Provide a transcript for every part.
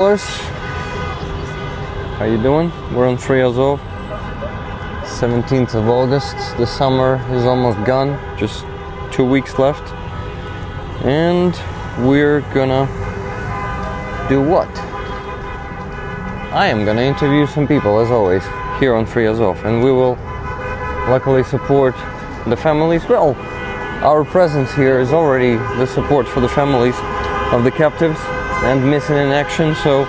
How you doing? We're on Yaroslav, 17th of August. The summer is almost gone, just 2 weeks left. And we're gonna do what? I am gonna interview some people, as always, here on Yaroslav, and we will luckily support the families. Well, our presence here is already the support for the families of the captives and missing in action, so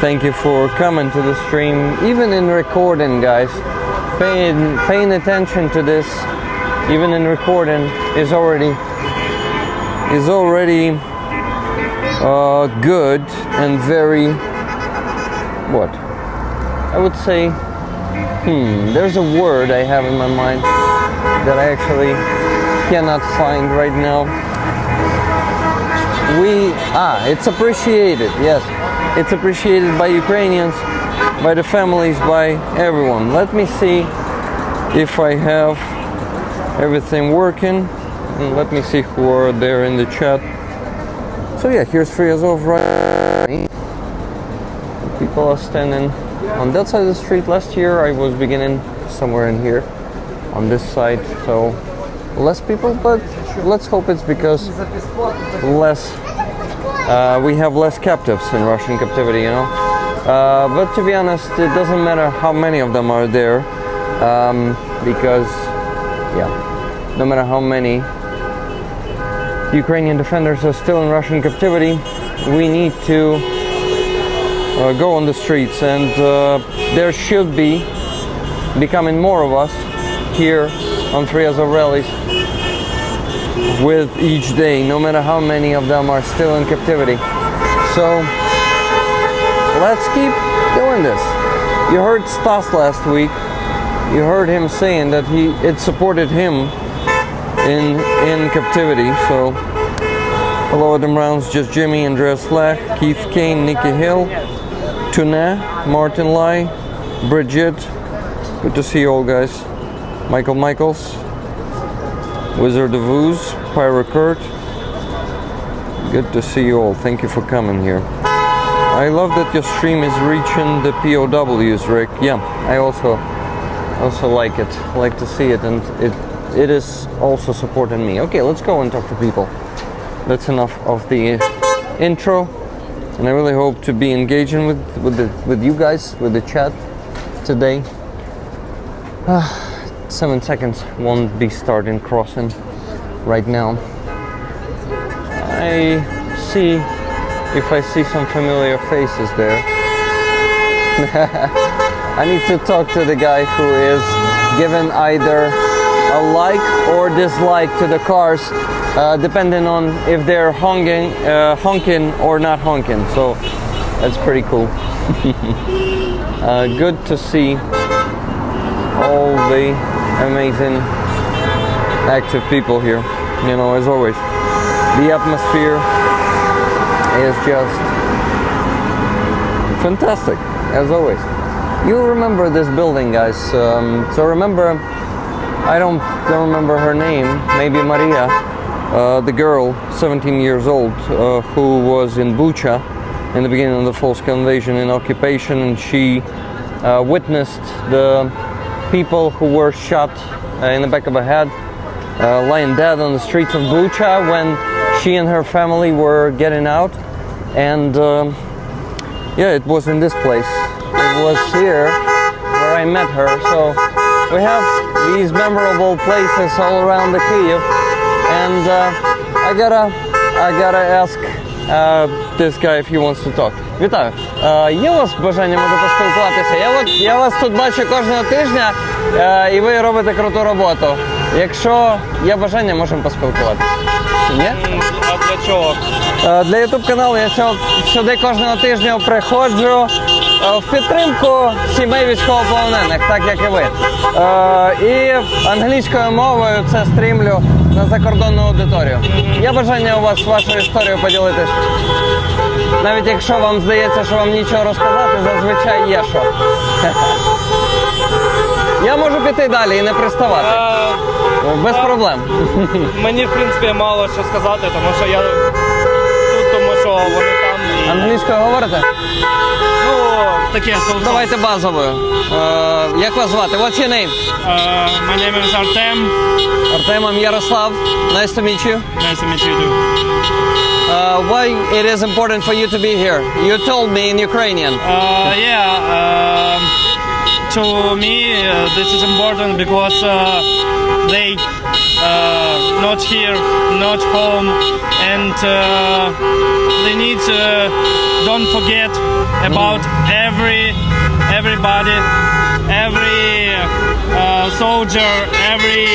thank you for coming to the stream, even in recording, guys. Paying attention to this, even in recording, is already good and very, what? I would say, there's a word I have in my mind that I actually cannot find right now. It's appreciated, yes. It's appreciated by Ukrainians, by the families, by everyone. Let me see if I have everything working. And let me see who are there in the chat. So yeah, here's Yaroslav right. People are standing on that side of the street. Last year I was beginning somewhere in here, on this side, so less people, but let's hope it's because we have less captives in Russian captivity, you know. But to be honest, it doesn't matter how many of them are there, because, yeah, no matter how many Ukrainian defenders are still in Russian captivity, we need to go on the streets, and there should be becoming more of us here on Yaroslav rallies with each day, no matter how many of them are still in captivity. So let's keep doing this. You heard Stas last week. You heard him saying that it supported him in captivity. So hello Adam Rounds, Just Jimmy, Andreas Slack, Keith Kane, Nikki Hill, Tuna, Martin Lai, Bridget. Good to see you all, guys. Michael Michaels, Wizard of Ooze, Pyro Kurt. Good to see you all. Thank you for coming here. I love that your stream is reaching the POWs, Rick. Yeah, I also like it. Like to see it, and it is also supporting me. Okay, let's go and talk to people. That's enough of the intro, and I really hope to be engaging with you guys, with the chat today. 7 seconds won't be starting crossing right now. I see if I see some familiar faces there. I need to talk to the guy who is giving either a like or dislike to the cars, depending on if they're honking or not honking. So that's pretty cool. Good to see all the amazing active people here, you know, as always. The atmosphere is just fantastic, as always. You remember this building, guys. So remember, I don't remember her name, maybe Maria, the girl, 17 years old, who was in Bucha in the beginning of the full-scale invasion and occupation, and she witnessed the people who were shot in the back of the head, lying dead on the streets of Bucha when she and her family were getting out. And yeah, it was in this place. It was here where I met her. So we have these memorable places all around the Kyiv, and I gotta ask this guy if he wants to talk. Вітаю. Є у вас бажання може поспілкуватися? Я вас тут бачу кожного тижня, і ви робите круту роботу. Якщо є бажання, можемо поспілкуватися. Ні? А для чого? Для YouTube каналу я сюди кожного тижня приходжу в підтримку сімей військовополонених, так як і ви. І англійською мовою це стрімлю на закордонну аудиторію. Є бажання у вас вашою історією поділитися? Навіть якщо вам здається, що вам нічого розказати, зазвичай є що. Я можу піти далі і не приставати. Без проблем. Мені, в принципі, мало що сказати, тому що я тут, тому що вони там Англійською говорите? Ну, таке слово. Давайте базовою. Як вас звати? What's your name? My name is Artem. Artem, I'm Yaroslav. Nice to meet you. Nice to meet you too. Why it is important for you to be here? You told me in Ukrainian. To me, this is important because they not here, not home, and they need don't forget about everybody, every soldier, every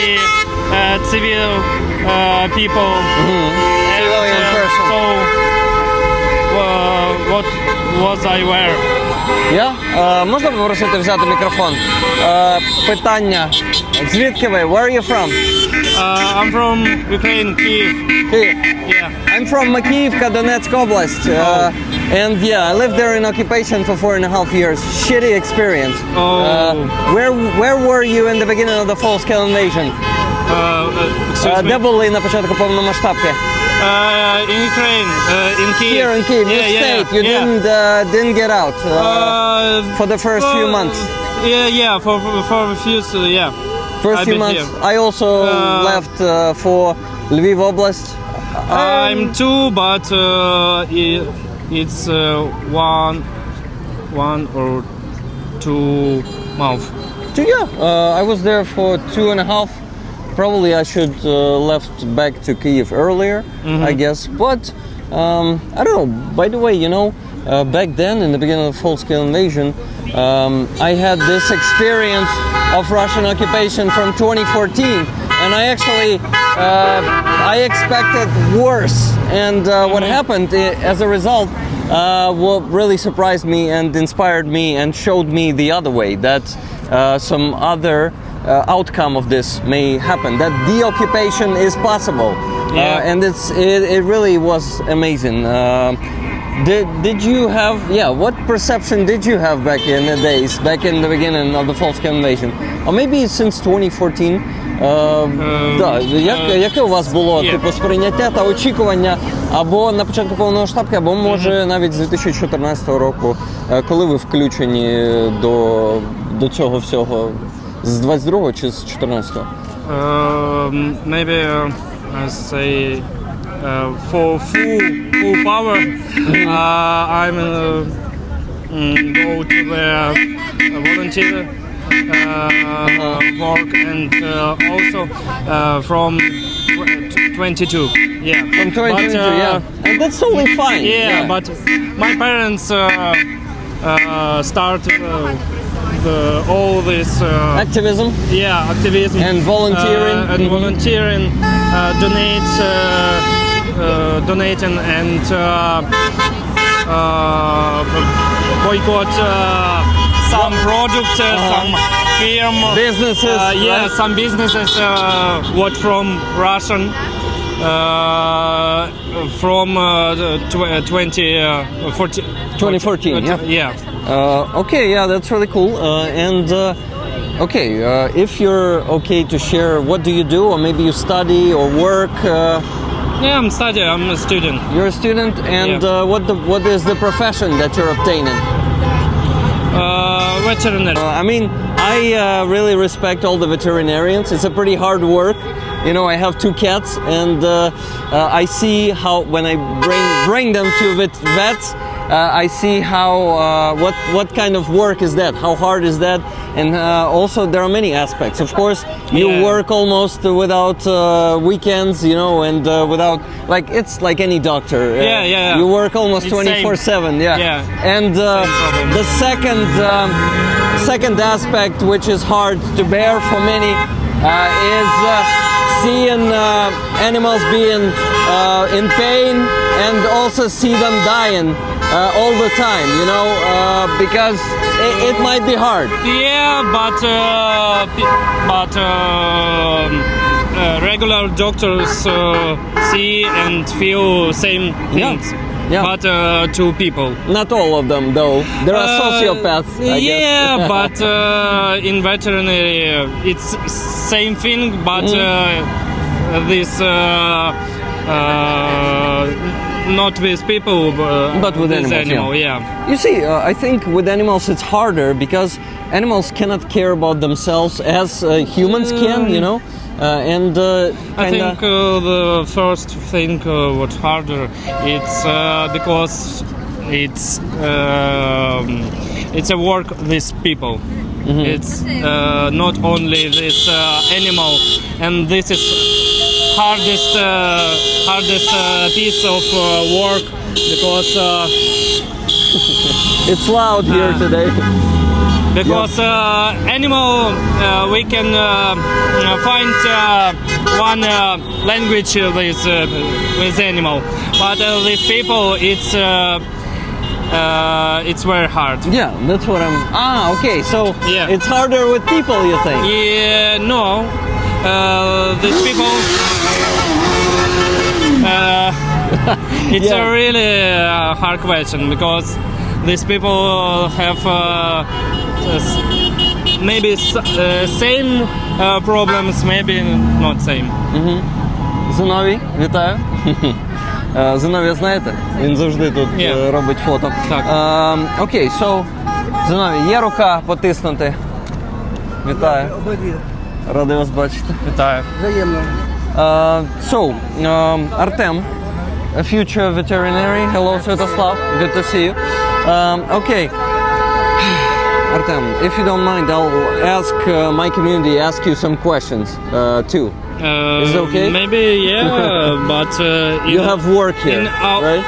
civil people. Civilian person. So, what was I wear? Можна попросити взяти мікрофон? Питання. Звідки ви? Where are you from? I'm from Ukraine, Kyiv. Kyiv. Yeah. I'm from Makiyivka, Donetsk Oblast. And yeah, I lived there in occupation for 4.5 years. Shitty experience. Where were you in the beginning of the full-scale invasion? Де були на початку повномасштабки? In Ukraine, in Kyiv. Here in Kyiv, you stayed. You didn't get out for the first few months. For a few, First I've few been months. here. I also left for Lviv Oblast. I'm too, but it's one or 2 months. I was there for 2.5. Probably I should left back to Kyiv earlier, I guess. But I don't know. By the way, back then in the beginning of the full-scale invasion, I had this experience of Russian occupation from 2014, and I actually I expected worse. And what happened as a result, what really surprised me and inspired me and showed me the other way, that some other outcome of this may happen, that de-occupation is possible. And it really was amazing. Did you have, what perception did you have back in the days, back in the beginning of the full-scale invasion? Or maybe since 2014? Яке у вас було сприйняття та очікування або на початку повномасштабки, або може навіть з 2014 року, коли ви включені до цього всього? З 22-го чи з 14-го? Maybe I say for full power, I'm go to the volunteer work, and also from 22. From 22, and that's totally fine. But my parents start all this activism. Activism and volunteering. Donating and boycott some products, some firm businesses. Right? Some businesses what from Russian from 2014. Okay, that's really cool. If you're okay to share, what do you do, or maybe you study or work? I'm studying. I'm a student. You're a student, and what is the profession that you're obtaining? Veterinary. I really respect all the veterinarians. It's a pretty hard work. I have 2 cats, and I see how when I bring them to vets, I see how what kind of work is that? How hard is that? And also there are many aspects. Of course, you work almost without weekends, and without it's like any doctor. You work almost 24/7. And the second aspect, which is hard to bear for many, is seeing animals being in pain, and also see them dying all the time, because it might be hard. But regular doctors see and feel same things. But to people. Not all of them, though. There are sociopaths, I guess. But in veterinary, it's same thing, but this not with people, But with animals, yeah. You see, I think with animals it's harder because animals cannot care about themselves as humans can, you know. And I think the first thing what's harder, it's because it's a work with people. It's not only this animal, and this is hardest piece of work because it's loud here today. Because animal we can find one language with animal, but with people it's very hard. Yeah, that's what I'm. Okay, so yeah. It's harder with people, you think? Yeah, no. These people. It's a really hard question because these people have maybe same problems, maybe not same. Зиновій, вітаю. Зиновія знаєте? Він завжди тут робить фото. Так. Окей, so, Зиновій, є рука потиснути. Вітаю. Радий вас бачити. Вітаю. Взаємно. So, Artem, a future veterinary. Hello, Yaroslav. Good to see you. Okay. Artem, if you don't mind, I'll ask my community, ask you some questions too. Is it okay? Maybe, yeah, but you have work here, right?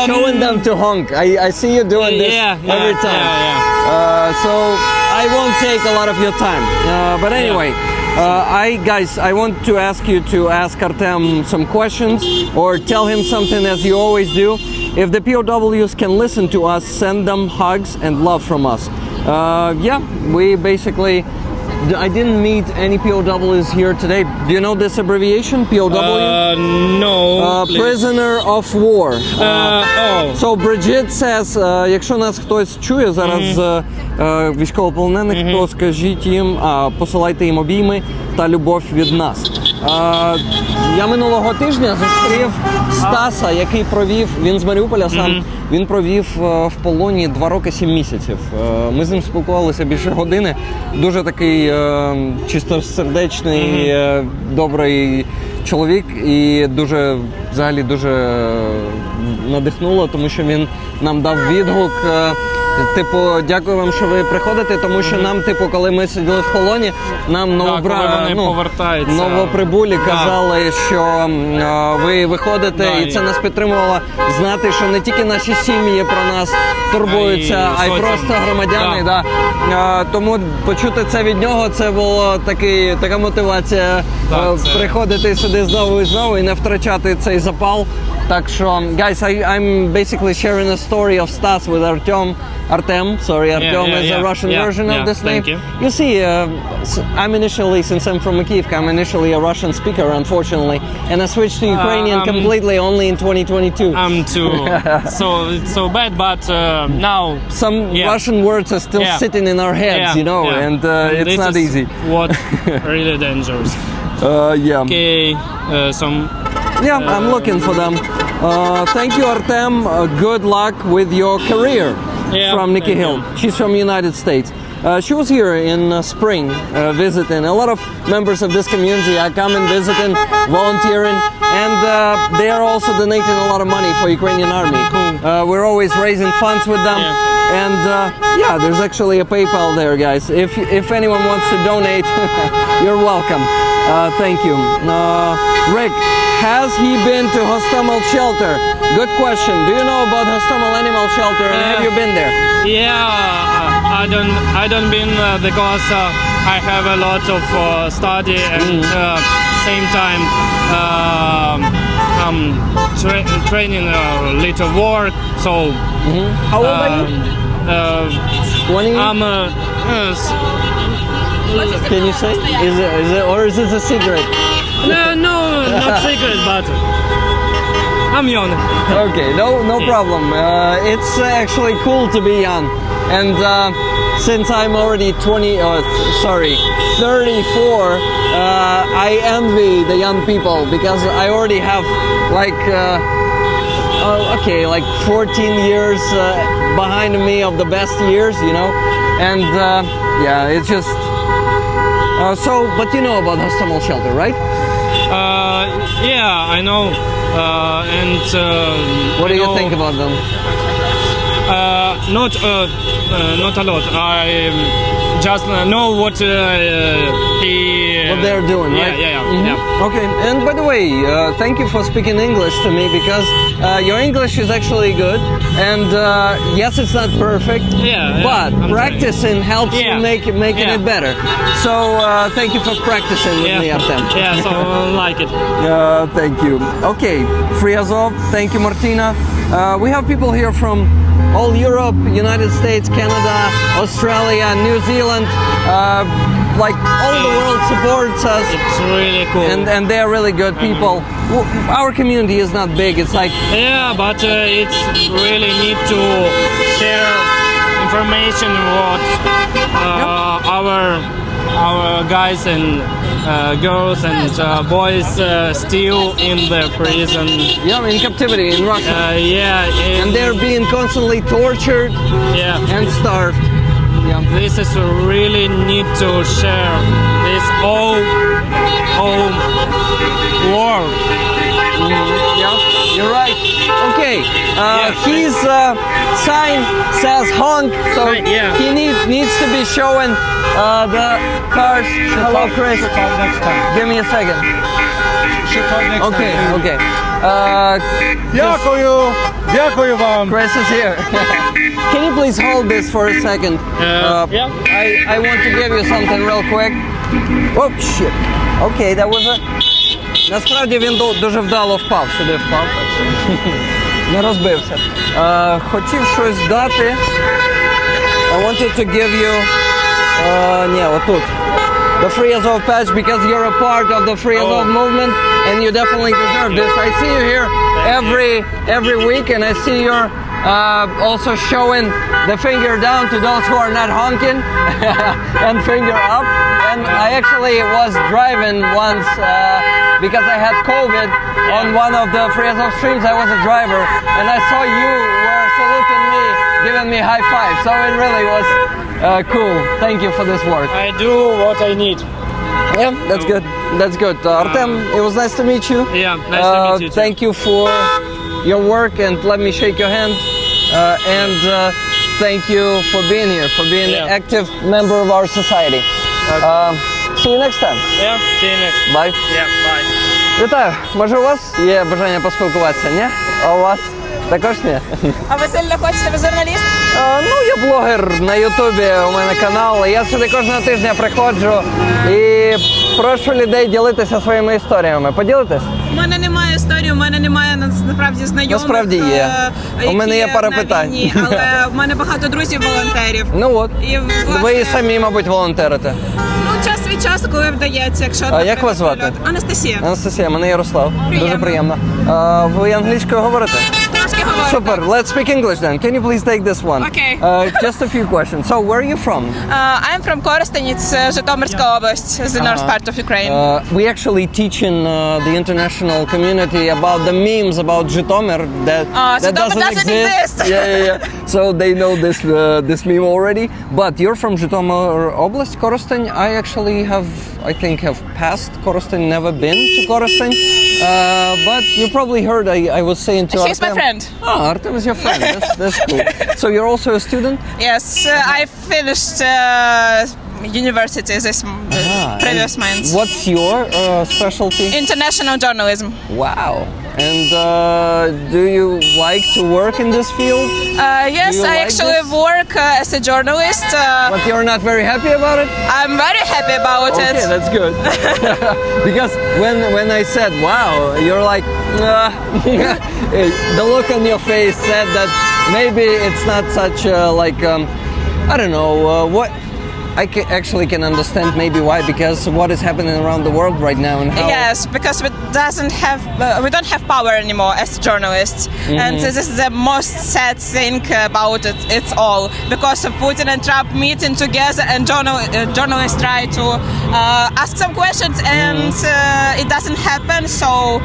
Showing them to honk. I see you doing this every time. So I won't take a lot of your time. But anyway, I want to ask you to ask Artem some questions or tell him something as you always do. If the POWs can listen to us, send them hugs and love from us. Yeah, we basically. I didn't meet any POWs here today. Do you know this abbreviation, POW? No. Prisoner of war. So Bridget says, якщо нас хтось чує зараз, військовополонених, то скажіть їм, посилайте їм обійми та любов від нас. Я минулого тижня зустрів Стаса, який провів, він з Маріуполя сам, він провів в полоні 2 роки 7 місяців. Ми з ним спілкувалися більше години. Дуже такий чистосердечний, добрий чоловік і дуже, взагалі, дуже надихнуло, тому що він нам дав відгук. Типу, дякую вам, що ви приходите, тому що нам, типу, коли ми сиділи в полоні, нам новоприбулі казали, що ви виходите, і це нас підтримувало знати, що не тільки наші сім'ї про нас турбуються, а й просто громадяни. Тому почути це від нього, це була така мотивація приходити сюди знову і знову і не втрачати цей запал. Так що, guys, I'm basically sharing a story of Stas with Artem. Artem is a Russian version of this name. You see, I'm initially, since I'm from Kyiv, I'm initially a Russian speaker, unfortunately, and I switched to Ukrainian completely only in 2022. Too. It's so bad, but now some Russian words are still sitting in our heads, you know, and it's not easy. What really dangerous. Okay, I'm looking for them. Thank you, Artem. Good luck with your career. From Nikki Hill. She's from the United States. She was here in spring visiting. A lot of members of this community are coming, visiting, volunteering, and they are also donating a lot of money for Ukrainian army. Cool. We're always raising funds with them. And there's actually a PayPal there, guys. If anyone wants to donate, you're welcome. Thank you. Rick, has he been to Hostomel shelter? Good question. Do you know about Hostomel animal shelter and have you been there? Yeah, I don't been because I have a lot of study and same time I'm training little work. So how old are you? 20? I'm can you say? Is it or is it a secret? No, not secret, but I'm young. Okay, no problem. It's actually cool to be young, and since I'm already 34, I envy the young people because I already have like okay, like 14 years behind me of the best years, you know, and yeah, it's just so. But you know about Hostomel shelter, right? Yeah, I know. And What do you think about them? Not a lot. I just know what What they're doing, yeah, right? Yeah. Okay, and by the way, thank you for speaking English to me because your English is actually good, and yes, it's not perfect, Yeah, but I'm practicing helps Yeah. you making Yeah. it better. So thank you for practicing with me, Artem. Yeah, so like it. Thank you. Okay, Free Azov, thank you, Martina. We have people here from all Europe, United States, Canada, Australia, New Zealand. Like all the world supports us. It's really cool. And they're really good people. Our community is not big. It's like Yeah, but it's really need to share information what our guys and girls and boys still in the prison. yeah, in captivity in Russia, Yeah, and they're being constantly tortured yeah. and starved. Yeah. This is really need to share this whole world. Yeah, you're right. Okay, Yeah. his sign says honk, so Right, yeah. he needs to be showing the cars. Hello, Chris. Next time. Give me a second. Should talk next Okay, time. okay. Дякую. Дякую вам. Chris is here. Can you please hold this for a second? Yeah. I want to give you something real quick. Oh, shit. Okay, that was a... Насправді він дуже вдало впав, сюди впав. Не розбився. Хотів щось дати. I wanted to give you... ні, отут. The Free Azov patch because you're a part of the Free Azov movement and you definitely deserve this. I see you here every week and I see you're also showing the finger down to those who are not honking and finger up. And I actually was driving once because I had COVID on one of the Free Azov streams. I was a driver and I saw you were saluting me, giving me high five. So it really was cool. Thank you for this work. I do what I need. Yeah, that's good. That's good. Artem, it was nice to meet you. Yeah, nice to meet you too. Thank you for your work and let me shake your hand. And thank you for being here, for being an Yeah. active member of our society. See you next time. Yeah, see you next. Bye. Yeah, bye. Вітаю. Може у вас є бажання поспілкуватися, ні? А у вас також ні? А ви сильно хочете, ви журналіст? Ну, я блогер на Ютубі, у мене канал. Я сюди кожного тижня приходжу і прошу людей ділитися своїми історіями. Поділитесь? У мене немає історії, у мене немає насправді знайомих. Насправді є. У мене є пара на питань. війні, але в мене багато друзів-волонтерів. Ну от. І, власне, Ви і самі, мабуть, волонтерите. Ну, час від часу, коли вдається, якщо... А як вас звати? Анастасія. Анастасія, мене Ярослав. Приємно. Дуже приємно. Ви англійською говорите? Трошки говорю. Super. Let's speak English then. Can you please take this one? Okay. Just a few questions. So, where are you from? I'm from Коростень, it's Житомирська область, the north part of Ukraine. We actually teach in the international community about the memes about Zhytomyr that Zhytomyr doesn't exist. Yeah. So they know this meme already. But you're from Zhytomyr Oblast, Korosteń. I actually have passed Korosteń, never been to Korosteń. But you probably heard I was saying to She's my Artem. friend. Oh, Artem is your friend. That's cool. So you're also a student? Yes, I finished university this previous And month. What's your specialty? International journalism. Wow. And do you like to work in this field? Yes, Do you I like actually this? work as a journalist. But you're not very happy about it? I'm very happy about Okay, it. that's good. Because when I said wow, you're like, the look on your face said that maybe it's not such I don't know, what I actually can understand maybe why, because what is happening around the world right now and how... Yes, because we don't have power anymore as journalists, and this is the most sad thing about it. It's all because of Putin and Trump meeting together, and journalists try to ask some questions, and it doesn't happen. So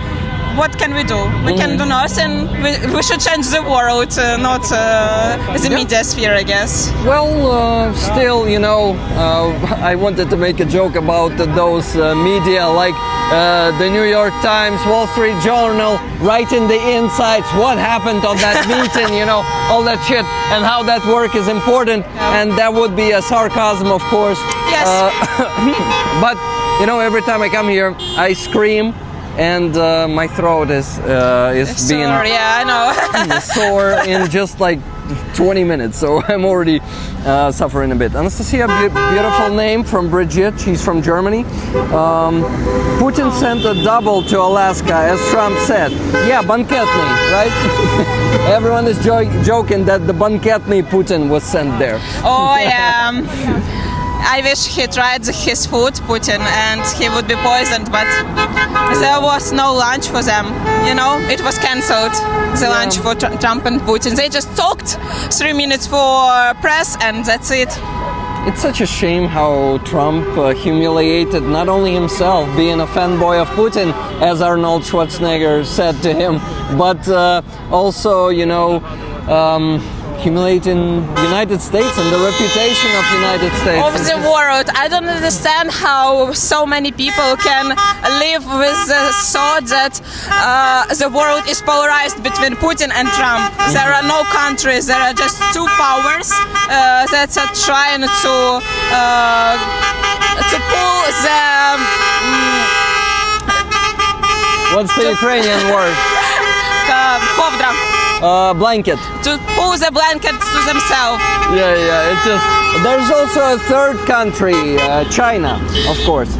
what can we do? We can do nothing. We should change the world, not the media sphere, I guess. Well, still, you know, I wanted to make a joke about those media like the New York Times, Wall Street Journal, writing the insights, what happened on that meeting, you know, all that shit, and how that work is important. And that would be a sarcasm, of course. Yes. But, you know, every time I come here, I scream. And my throat is being Sore, yeah, I know. sore in just like 20 minutes, so I'm already suffering a bit. Anastasia, beautiful name from Bridget. She's from Germany. Putin sent a double to Alaska, as Trump said. Yeah, banketny, right? Everyone is joking that the banketny Putin was sent there. Oh yeah. I wish he tried his food, Putin, and he would be poisoned, but there was no lunch for them, you know, it was cancelled, the lunch for Trump and Putin. They just talked 3 minutes for press and that's it. It's such a shame how Trump humiliated not only himself, being a fanboy of Putin, as Arnold Schwarzenegger said to him, but also, you know, humiliating United States and the reputation of United States. Of the world. I don't understand how so many people can live with the thought that the world is polarized between Putin and Trump. There are no countries, there are just two powers that are trying to pull the... What's the Ukrainian word? Kovdra. Blanket. To pull the blanket to themselves. Yeah, it's just... There's also a third country, China, of course.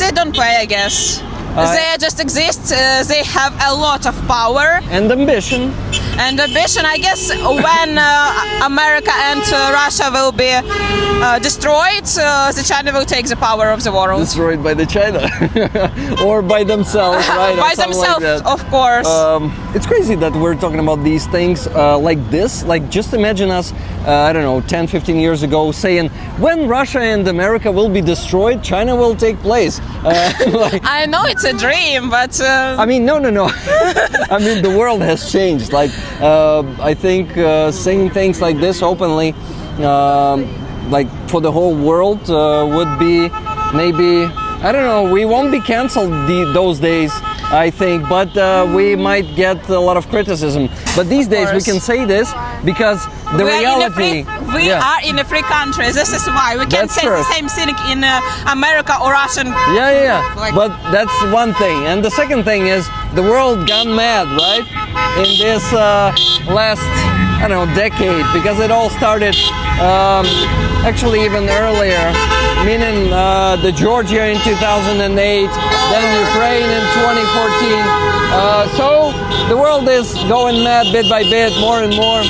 They don't play, I guess. They just exist. They have a lot of power. And ambition. And ambition, I guess, when America and Russia will be destroyed, the China will take the power of the world. Destroyed by the China. Or by themselves, right? By themselves, like of course. It's crazy that we're talking about these things like this. Like, just imagine us, I don't know, 10, 15 years ago saying, when Russia and America will be destroyed, China will take place. Like, I know it's a dream, but... I mean, no. I mean, the world has changed. Like, I think saying things like this openly, like for the whole world, would be maybe, I don't know, we won't be cancelled those days, I think, but we might get a lot of criticism. But these days we can say this because the reality... We are in a free country, this is why. We can't say the same thing in America or Russian. Yeah. Like, but that's one thing. And the second thing is, the world gone mad, right? In this last, I don't know, decade, because it all started actually even earlier, meaning the Georgia in 2008, then Ukraine in 2014. So the world is going mad bit by bit, more and more.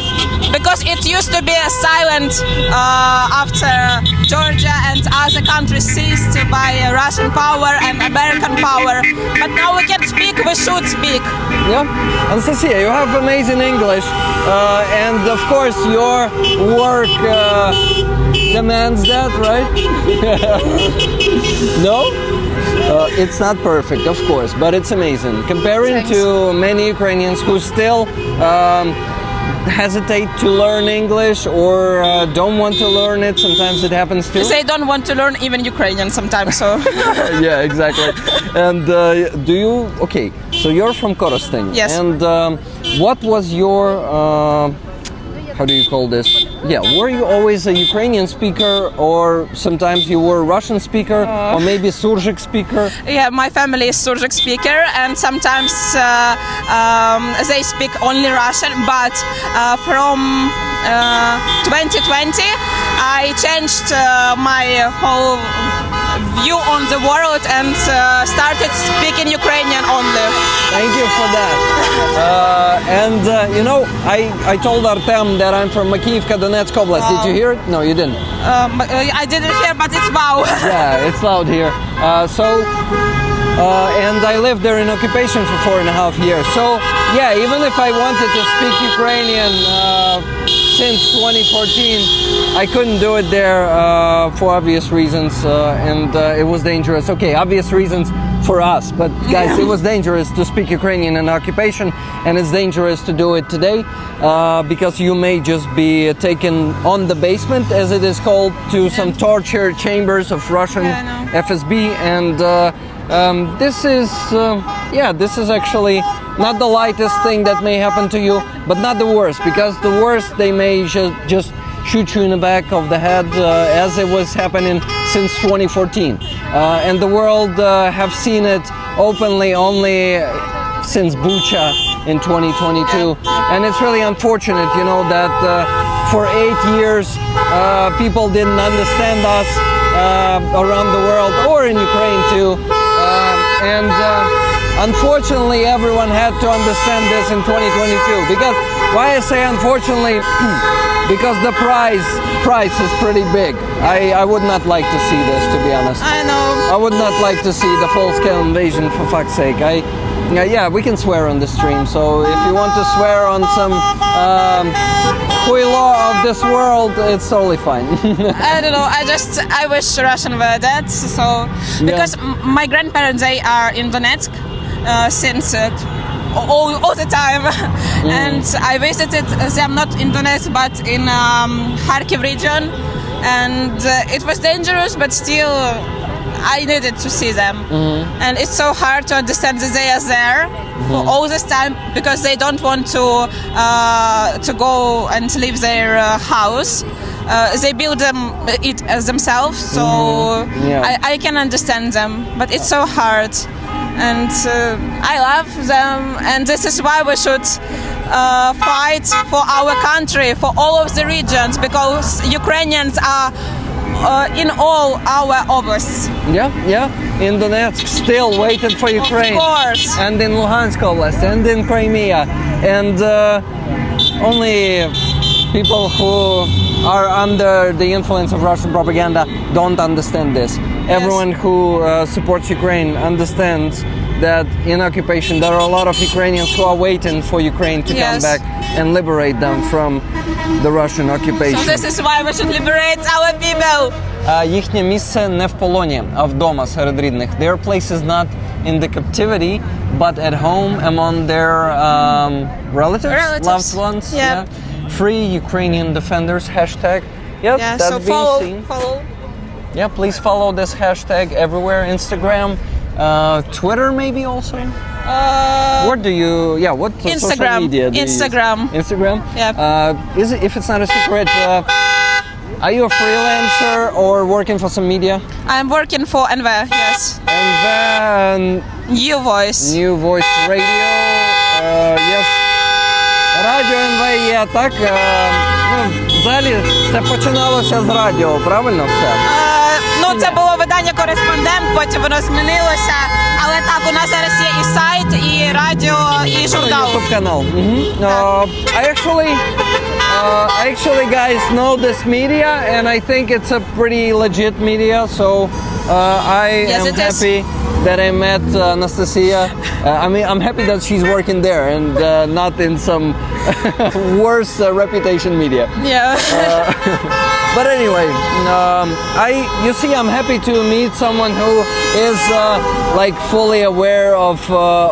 Because it used to be silent after Georgia and other countries seized by Russian power and American power. But now we can speak, we should speak. Yeah, Anastasia, you have amazing English, and of course your work demands that, right? No? It's not perfect, of course, but it's amazing. Comparing to many Ukrainians who still hesitate to learn English or don't want to learn it. Sometimes it happens too. They don't want to learn even Ukrainian sometimes, so... Yeah, exactly. And do you... Okay, so you're from Korostyn. Yes. And what was your... how do you call this? Yeah, were you always a Ukrainian speaker, or sometimes you were a Russian speaker, or maybe Surgic speaker? Yeah, my family is Surgic speaker, and sometimes they speak only Russian, but from 2020 I changed my whole view on the world and started speaking Ukrainian only. Thank you for that. You know, I told Artem that I'm from Makiivka, Donetsk Oblast. Did you hear it? No, you didn't. I didn't hear, but it's wow. Yeah, it's loud here. And I lived there in occupation for 4.5 years. So, yeah, even if I wanted to speak Ukrainian since 2014, I couldn't do it there for obvious reasons, and it was dangerous. Okay, obvious reasons for us. But guys, it was dangerous to speak Ukrainian in occupation, and it's dangerous to do it today because you may just be taken on the basement, as it is called, to some torture chambers of Russian FSB, and this is actually not the lightest thing that may happen to you, but not the worst, because the worst, they may just shoot you in the back of the head, as it was happening since 2014. And the world have seen it openly only since Bucha in 2022. And it's really unfortunate, you know, that for 8 years people didn't understand us around the world, or in Ukraine too. Unfortunately, everyone had to understand this in 2022. Because, why I say unfortunately? Because the price is pretty big. I would not like to see this, to be honest. I know. I would not like to see the full-scale invasion, for fuck's sake. Yeah, we can swear on the stream, so if you want to swear on some law of this world, it's totally fine. I don't know. I wish Russian were dead. So because my grandparents, they are in Donetsk since all the time, and I visited them not in Donetsk but in Kharkiv region, and it was dangerous, but still I needed to see them. And it's so hard to understand that they are there for all this time, because they don't want to go and leave their house. They build it themselves, so I can understand them, but it's so hard. And I love them, and this is why we should fight for our country, for all of the regions, because Ukrainians are in all our oblasts. In Donetsk, still waiting for Ukraine. Of course. And in Luhansk Oblast, and in Crimea, and only people who are under the influence of Russian propaganda don't understand this. Everyone who supports Ukraine understands that in occupation there are a lot of Ukrainians who are waiting for Ukraine to come back and liberate them from the Russian occupation. So this is why we should liberate our people. Їхнє місце не в полоні, а вдома серед рідних. Their place is not in the captivity, but at home among their relatives, loved ones. Free Ukrainian defenders hashtag. That's so being follow. Yeah, please follow this hashtag everywhere. Instagram, Twitter maybe also. What do you? What Instagram. social media do you use? Instagram. Yeah. Is it, if it's not a secret? Are you a freelancer or working for some media? I'm working for NV. Yes. And then New Voice. New Voice Radio. Yes. Радіо НВ є, так? Взагалі, це починалося з радіо, правильно все? Ну, це було видання «Кореспондент», потім воно змінилося. Але так, у нас зараз є і сайт, і радіо, і журнал. YouTube канал. I actually, guys, know this media, and I think it's a pretty legit media, so I am happy that I met Anastasia. I'm happy that she's working there and not in some worse reputation media. But anyway, you see, I'm happy to meet someone who is like fully aware of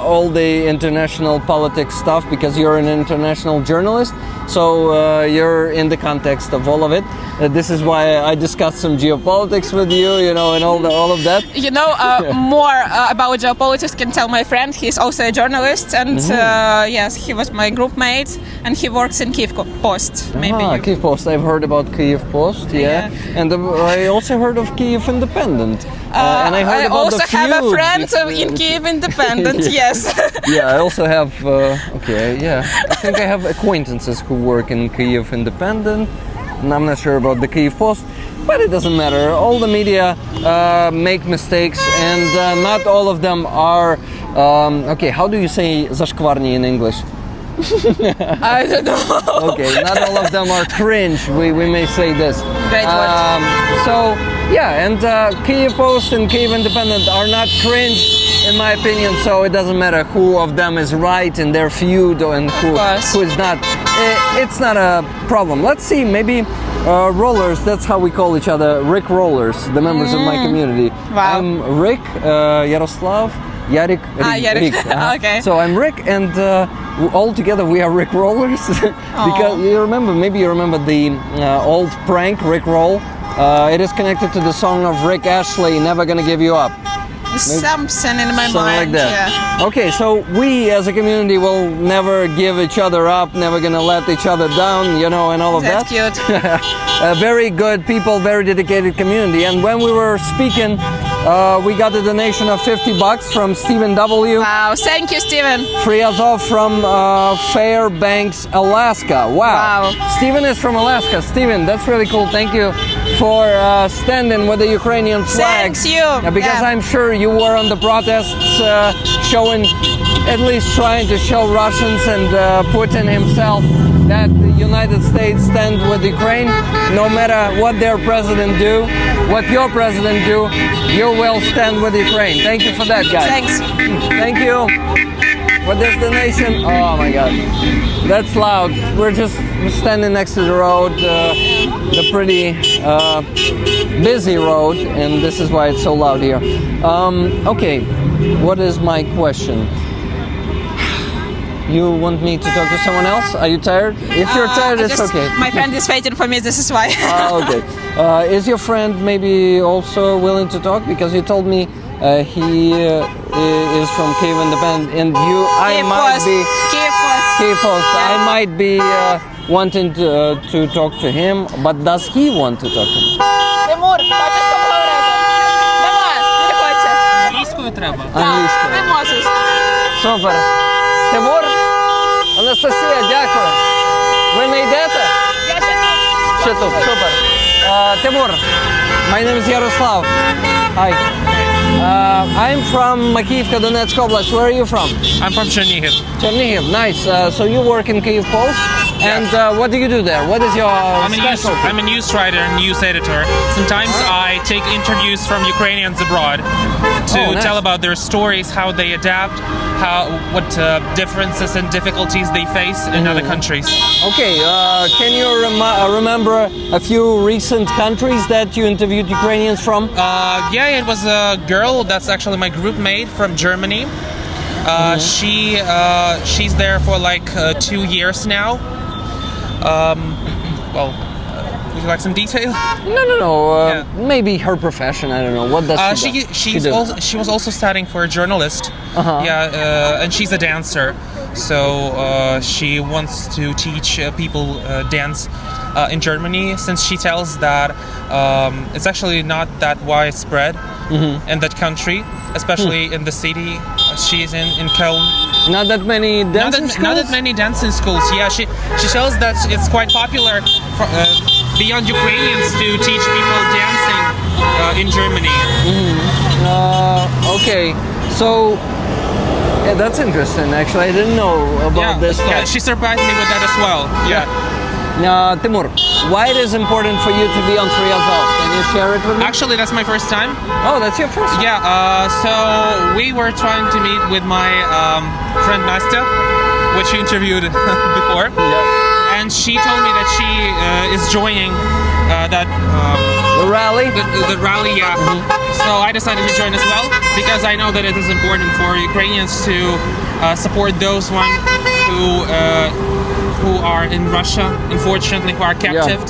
all the international politics stuff, because you're an international journalist, so you're in the context of all of it. This is why I discussed some geopolitics with you, you know, and all of that. You know, more about geopolitics can tell my friend. He's also a journalist, and yes, he was my group mate, and he works in Kyiv Post. Maybe Kyiv Post. I've heard about Kyiv Post, and I also heard of Kyiv Independent. And I heard about also have a friend in Kyiv Independent. Yes. I also have. I think I have acquaintances who work in Kyiv Independent. And I'm not sure about the Kyiv Post, but it doesn't matter. All the media make mistakes, and not all of them are. How do you say zashkvarny in English? I don't know. Okay, not all of them are cringe. We may say this. Great word. So yeah, and Kyiv Post and Kyiv Independent are not cringe, in my opinion. So it doesn't matter who of them is right in their feud and who is not. It's not a problem. Let's see, maybe rollers. That's how we call each other, Rick Rollers, the members of my community. Wow. I'm Rick, Yaroslav, Yarik, Yarik. Rick. Okay. So I'm Rick, and all together we are Rick Rollers. Because maybe you remember the old prank, Rick Roll. It is connected to the song of Rick Ashley, Never Gonna Give You Up. Something in my Something mind. like that. Yeah. Okay, so we as a community will never give each other up, never gonna let each other down, you know, and all of That's that. cute. Very good people, very dedicated community. And when we were speaking, we got a donation of $50 from Stephen W. Wow. Thank you, Steven. Free Azov from Fairbanks, Alaska. Wow. Stephen is from Alaska. Stephen, that's really cool. Thank you for standing with the Ukrainian flag. Thanks you. Because I'm sure you were on the protests showing, at least trying to show Russians and Putin himself that the United States stand with Ukraine. No matter what their president do, what your president do, you will stand with Ukraine. Thank you for that, guys. Thanks. Thank you for this donation. Oh my God, that's loud. We're just standing next to the road, the pretty busy road, and this is why it's so loud here. Okay, what is my question? You want me to talk to someone else? Are you tired? If you're tired, it's okay. My friend is waiting for me, this is why. Okay. Is your friend maybe also willing to talk? Because you told me he is from Kyiv Independent, and Kyiv Post. I might be wanting to talk to him, but does he want to talk to me? Тимур, хочеш поговорити? Нема, не хоче. Англійською треба. Англійською. Не можеш. Супер. Тимур? Анастасія, дякую. Ви не йдете? Я ще тут. Ще тут, супер. Тимур, my name is Yaroslav. Hi. I'm from Makivka, Donetsk Oblast. Where are you from? I'm from Chernihiv. Chernihiv, nice. So you work in Kyiv Post, and what do you do there? What is your specialty? I'm a news writer and news editor. Sometimes I take interviews from Ukrainians abroad to nice. tell about their stories, how they adapt, what differences and difficulties they face in other countries. Okay, can you remember a few recent countries that you interviewed Ukrainians from? Yeah, it was a girl that's actually my group mate from Germany. She's there for like 2 years now. Would you like some detail? No. Maybe her profession. I don't know. What does she do? She was also studying for a journalist. Yeah, and she's a dancer. So she wants to teach people dance in Germany, since she tells that it's actually not that widespread in that country, especially in the city she's in Köln. Not that many dancing schools? Not that many dancing schools. Yeah, she tells that it's quite popular beyond Ukrainians to teach people dancing in Germany. Okay, so that's interesting. Actually, I didn't know about this. Yeah, she surprised me with that as well. Yeah. Timur, why it is important for you to be on Free Azov? Can you share it with me? Actually, that's my first time. Oh, that's your first time? Yeah, so we were trying to meet with my friend Nastya, which you interviewed before. Yeah. And she told me that she is joining that the rally? The rally, yeah. So I decided to join as well, because I know that it is important for Ukrainians to support those who are in Russia, unfortunately, who are captive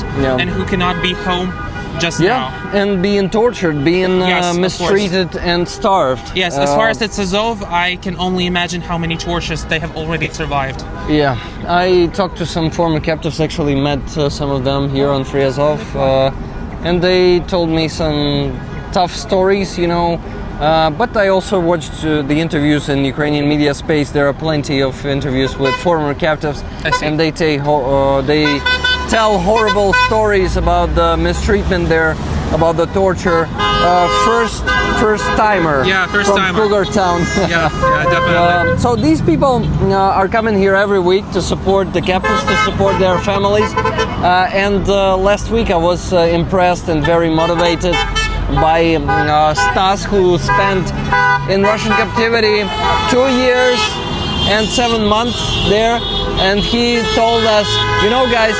and who cannot be home just now. And being tortured, being mistreated and starved. Yes, as far as it's Azov, I can only imagine how many tortures they have already survived. Yeah, I talked to some former captives, actually met some of them here on Free Azov, and they told me some tough stories, you know. But I also watched the interviews in Ukrainian media space. There are plenty of interviews with former captives, and they tell horrible stories about the mistreatment there about the torture. First timer. Yeah, first from timer. Cougar Town. Yeah, definitely. So these people are coming here every week to support the captives, to support their families. And last week I was impressed and very motivated by Stas, who spent in Russian captivity 2 years and 7 months there. And he told us, you know, guys,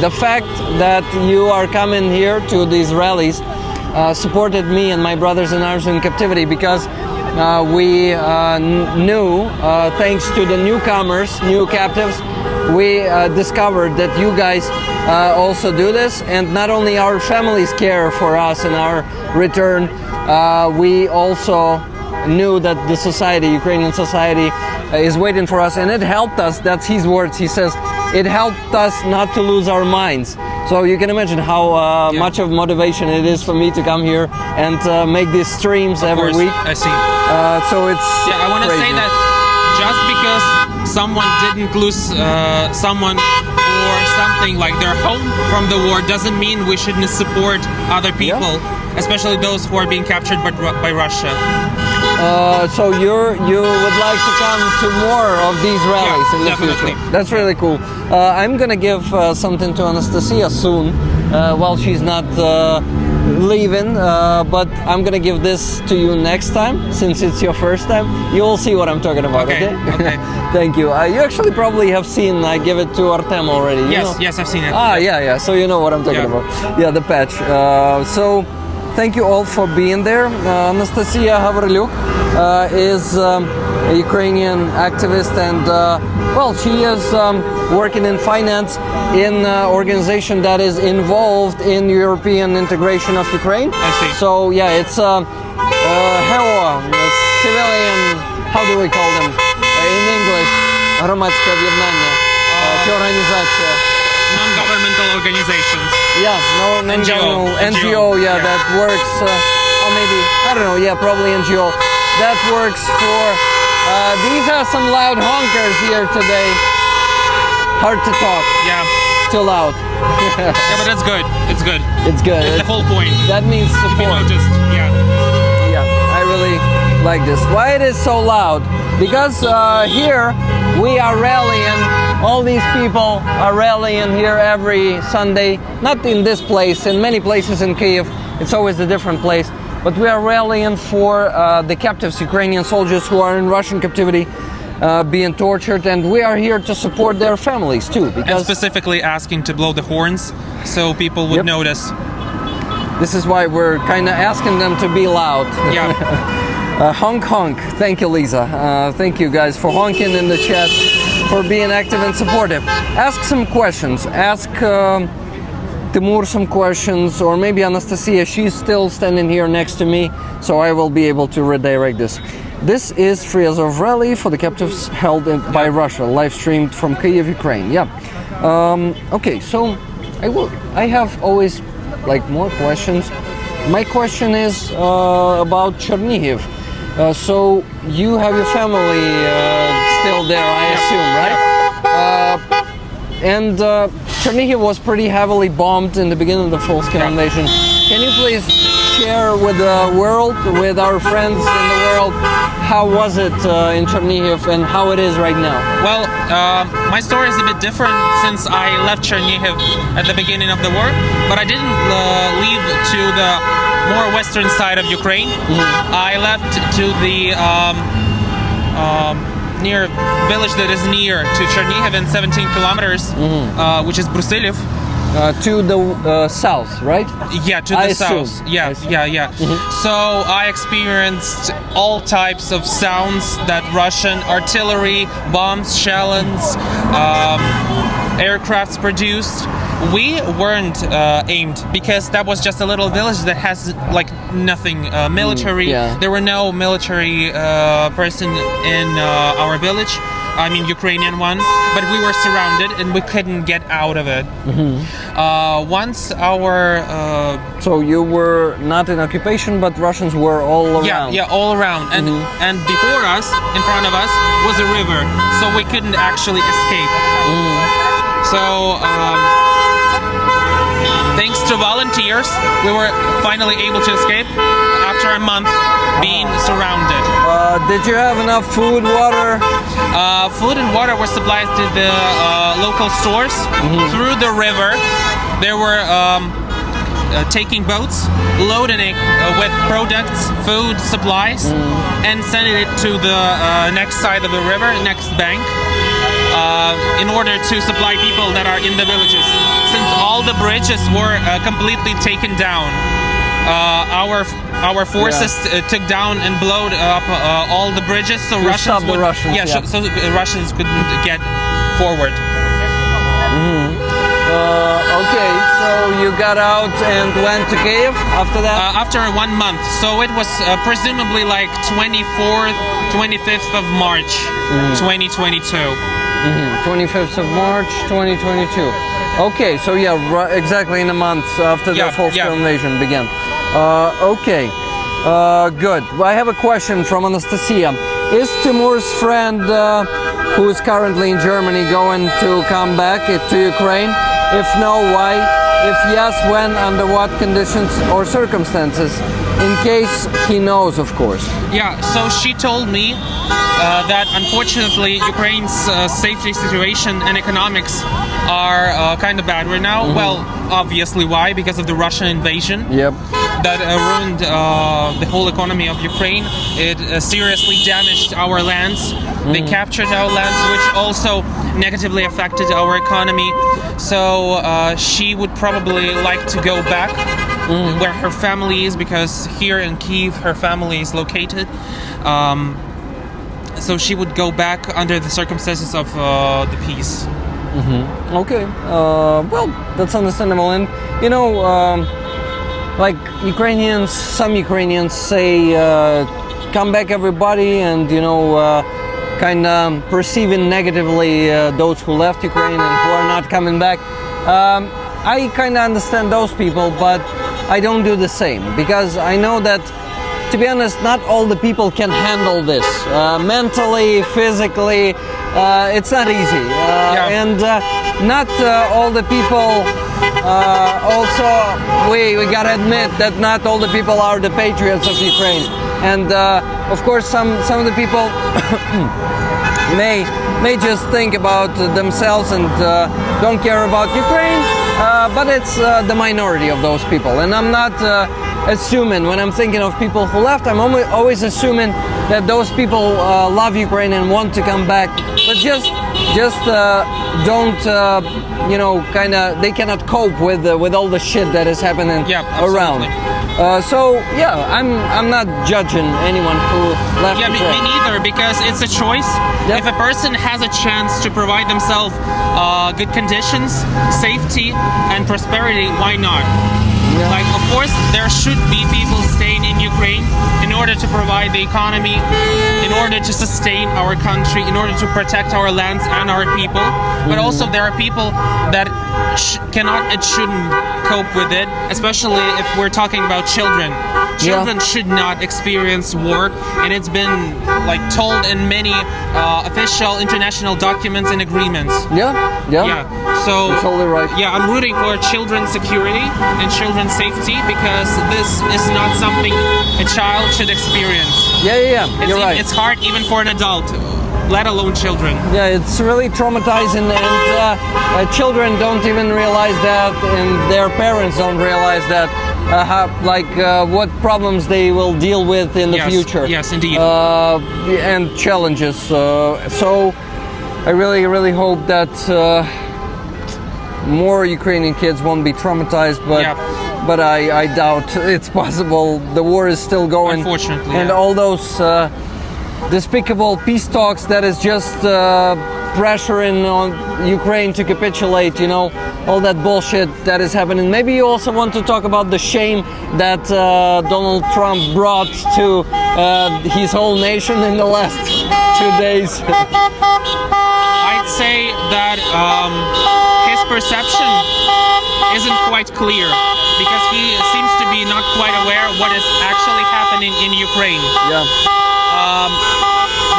the fact that you are coming here to these rallies supported me and my brothers in arms in captivity, because we knew, thanks to the newcomers, new captives, we discovered that you guys also do this, and not only our families care for us and our return, we also knew that the society, Ukrainian society, is waiting for us, and it helped us. That's his words. He says it helped us not to lose our minds. So you can imagine how much of motivation it is for me to come here and make these streams every week. I see. So it's I want to say that just because someone didn't lose someone or something like their home from the war doesn't mean we shouldn't support other people, especially those who are being captured by Russia. So you would like to come to more of these rallies in the definitely. future. That's really cool. I'm gonna give something to Anastasia soon, while she's not leaving, but I'm gonna give this to you next time, since it's your first time. You'll see what I'm talking about. Okay. Thank you. You actually probably have seen I give it to Artem already. Yes, I've seen it. Yeah. So you know what I'm talking about. Yeah, the patch. So thank you all for being there. Anastasia Havrilyuk is a Ukrainian activist, and well, she is working in finance in an organization that is involved in European integration of Ukraine. I see. So yeah, it's HEO, civilian, how do we call them in English? Громадське об'єднання, чи організація. Non-governmental organizations. Yeah, NGO, that works, or maybe, I don't know, probably NGO, that works for, these are some loud honkers here today. Hard to talk. Yeah. Too loud. But that's good. It's good. It's good. It's the whole point. That means To be support. noticed. Yeah, I really like this. Why it is so loud? Because here we are rallying, all these people are rallying here every Sunday, not in this place, in many places in Kyiv, it's always a different place, but we are rallying for the captives, Ukrainian soldiers who are in Russian captivity, being tortured, and we are here to support their families too. Because And specifically asking to blow the horns so people would notice. This is why we're kind of asking them to be loud. Yeah. Honk honk. Thank you, Lisa. Thank you guys for honking in the chat, for being active and supportive. Ask some questions. Ask Timur some questions, or maybe Anastasia. She's still standing here next to me, so I will be able to redirect this. This is Free Azov rally for the captives held by Russia, live streamed from Kyiv, Ukraine. Okay, so I have always more questions. My question is about Chernihiv. So you have your family still there, I assume, right? And Chernihiv was pretty heavily bombed in the beginning of the full-scale invasion. Can you please share with the world, with our friends in the world, how was it in Chernihiv and how it is right now? Well, my story is a bit different since I left Chernihiv at the beginning of the war, but I didn't leave to the more western side of Ukraine. I left to the near village that is near to Chernihiv in 17 kilometers, which is Brusilov. To the south, right? Yeah, to the south. Yeah. So I experienced all types of sounds that Russian artillery, bombs, shells, aircrafts produced. We weren't aimed because that was just a little village that has nothing military. There were no military person in our village. I mean Ukrainian one, but we were surrounded and we couldn't get out of it. Once our so you were not in occupation, but Russians were all around. Yeah, all around, and before us, in front of us, was a river, so we couldn't actually escape. So thanks to to volunteers, we were finally able to escape after a month being surrounded. Did you have enough food, water? Food and water were supplied to the local stores through the river. There were taking boats, loading it with products, food, supplies, and sending it to the next side of the river, next bank, in order to supply people that are in the villages. Since all the bridges were completely taken down, our forces took down and blowed up all the bridges, so To Russians stop the Russians, so the Russians couldn't get forward. Okay, so you got out and went to Kiev after that? After 1 month, so it was presumably like 24th, 25th of March, 2022. 25th of March, 2022. Okay, so yeah, exactly in a month after the full-scale invasion began. Okay, good. I have a question from Anastasia. Is Timur's friend, who is currently in Germany, going to come back to Ukraine? If no, why? If yes, when, under what conditions or circumstances? In case he knows, of course. Yeah, so she told me that unfortunately Ukraine's safety situation and economics are kind of bad right now. Well, obviously why? Because of the Russian invasion. Yep. That ruined the whole economy of Ukraine. It seriously damaged our lands. They captured our lands, which also negatively affected our economy. So she would probably like to go back where her family is, because here in Kyiv her family is located. So she would go back under the circumstances of the peace. Okay. Well, that's understandable. And, you know, like Ukrainians, some Ukrainians say, come back everybody, and, you know, kind of perceiving negatively those who left Ukraine and who are not coming back. I kind of understand those people, but I don't do the same, because I know that, to be honest, not all the people can handle this mentally, physically. It's not easy, and not all the people. Also, we gotta admit that not all the people are the patriots of Ukraine, and of course, some of the people may just think about themselves and don't care about Ukraine. But it's the minority of those people, and I'm not assuming, when I'm thinking of people who left, I'm always assuming that those people love Ukraine and want to come back, but just don't, you know, kind of, they cannot cope with all the shit that is happening around. So yeah, I'm not judging anyone who left. Yeah, me neither, because it's a choice. Yep. If a person has a chance to provide themselves good conditions, safety, and prosperity, why not? Yeah. Like, of course, there should be people staying in Ukraine in order to provide the economy, in order to sustain our country, in order to protect our lands and our people. But also there are people that cannot and shouldn't cope with it, especially if we're talking about children. Children should not experience war, and it's been like told in many official international documents and agreements. Yeah. So you're totally right. Yeah, I'm rooting for children's security and children's safety, because this is not something a child should experience. Yeah. You're right. It's hard even for an adult, let alone children. Yeah, it's really traumatizing, and children don't even realize that, and their parents don't realize that. What problems they will deal with in the future. Yes, indeed. And challenges. So I really hope that more Ukrainian kids won't be traumatized, but I doubt it's possible. The war is still going. Unfortunately. And all those despicable peace talks that is just pressuring on Ukraine to capitulate, you know, all that bullshit that is happening. Maybe you also want to talk about the shame that Donald Trump brought to his whole nation in the last 2 days. I'd say that his perception isn't quite clear, because he seems to be not quite aware of what is actually happening in Ukraine. Yeah.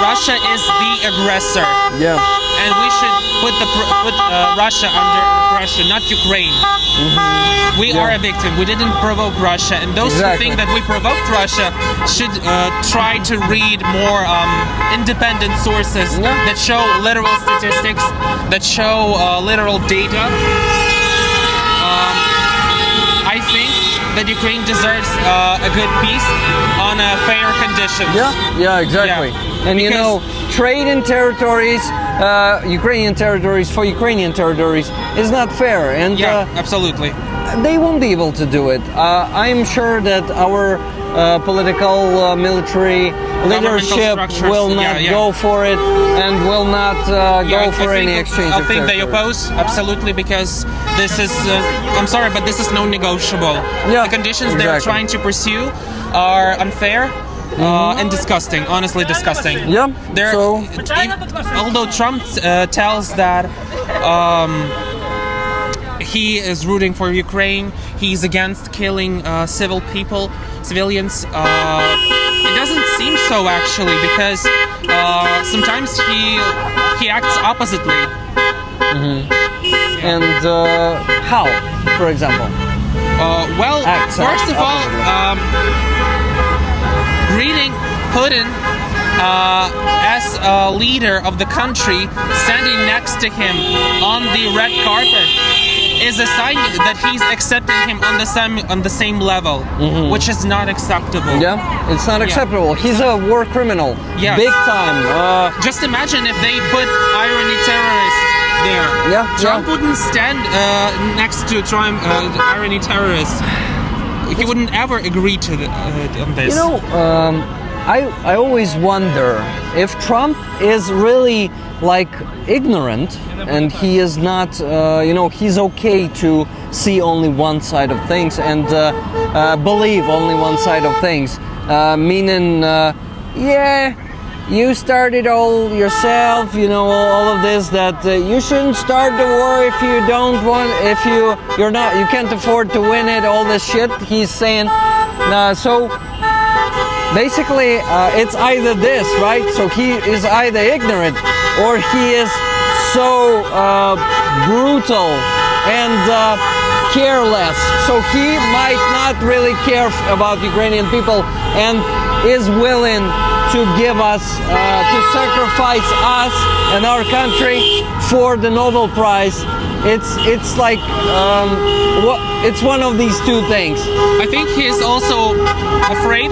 Russia is the aggressor. Yeah. And we should put Russia under oppression, not Ukraine. We are a victim. We didn't provoke Russia, and those who think that we provoked Russia should try to read more independent sources that show literal statistics, that show literal data. I think that Ukraine deserves a good peace on fair conditions. Yeah, exactly. Yeah. And you know, trade in territories, Ukrainian territories for Ukrainian territories is not fair. And absolutely. They won't be able to do it. I'm sure that our political, military leadership will not go for it and will not go for any exchange of I think they oppose, absolutely, because this is, I'm sorry, but this is non-negotiable. The conditions they're trying to pursue are unfair and disgusting, honestly disgusting. Although Trump tells that he is rooting for Ukraine, he's against killing civilians. It doesn't seem so, actually, because sometimes he acts oppositely. And how, for example? First of all, greeting Putin as a leader of the country, standing next to him on the red carpet, is a sign that he's accepting him on the same level, which is not acceptable. It's not acceptable. He's a war criminal, big time. Just imagine if they put irony terrorists there. Trump wouldn't stand next to irony terrorists. He wouldn't ever agree to on this. You know, I always wonder if Trump is really like ignorant, and he is not, he's okay to see only one side of things and believe only one side of things, meaning, you started all yourself, all of this, that you shouldn't start the war if you don't want, if you can't afford to win it, all this shit he's saying. So basically, it's either this, right? So he is either ignorant or he is so brutal and careless. So he might not really care about Ukrainian people and is willing to give us, to sacrifice us and our country for the Nobel Prize. It's like, it's one of these two things. I think he is also afraid.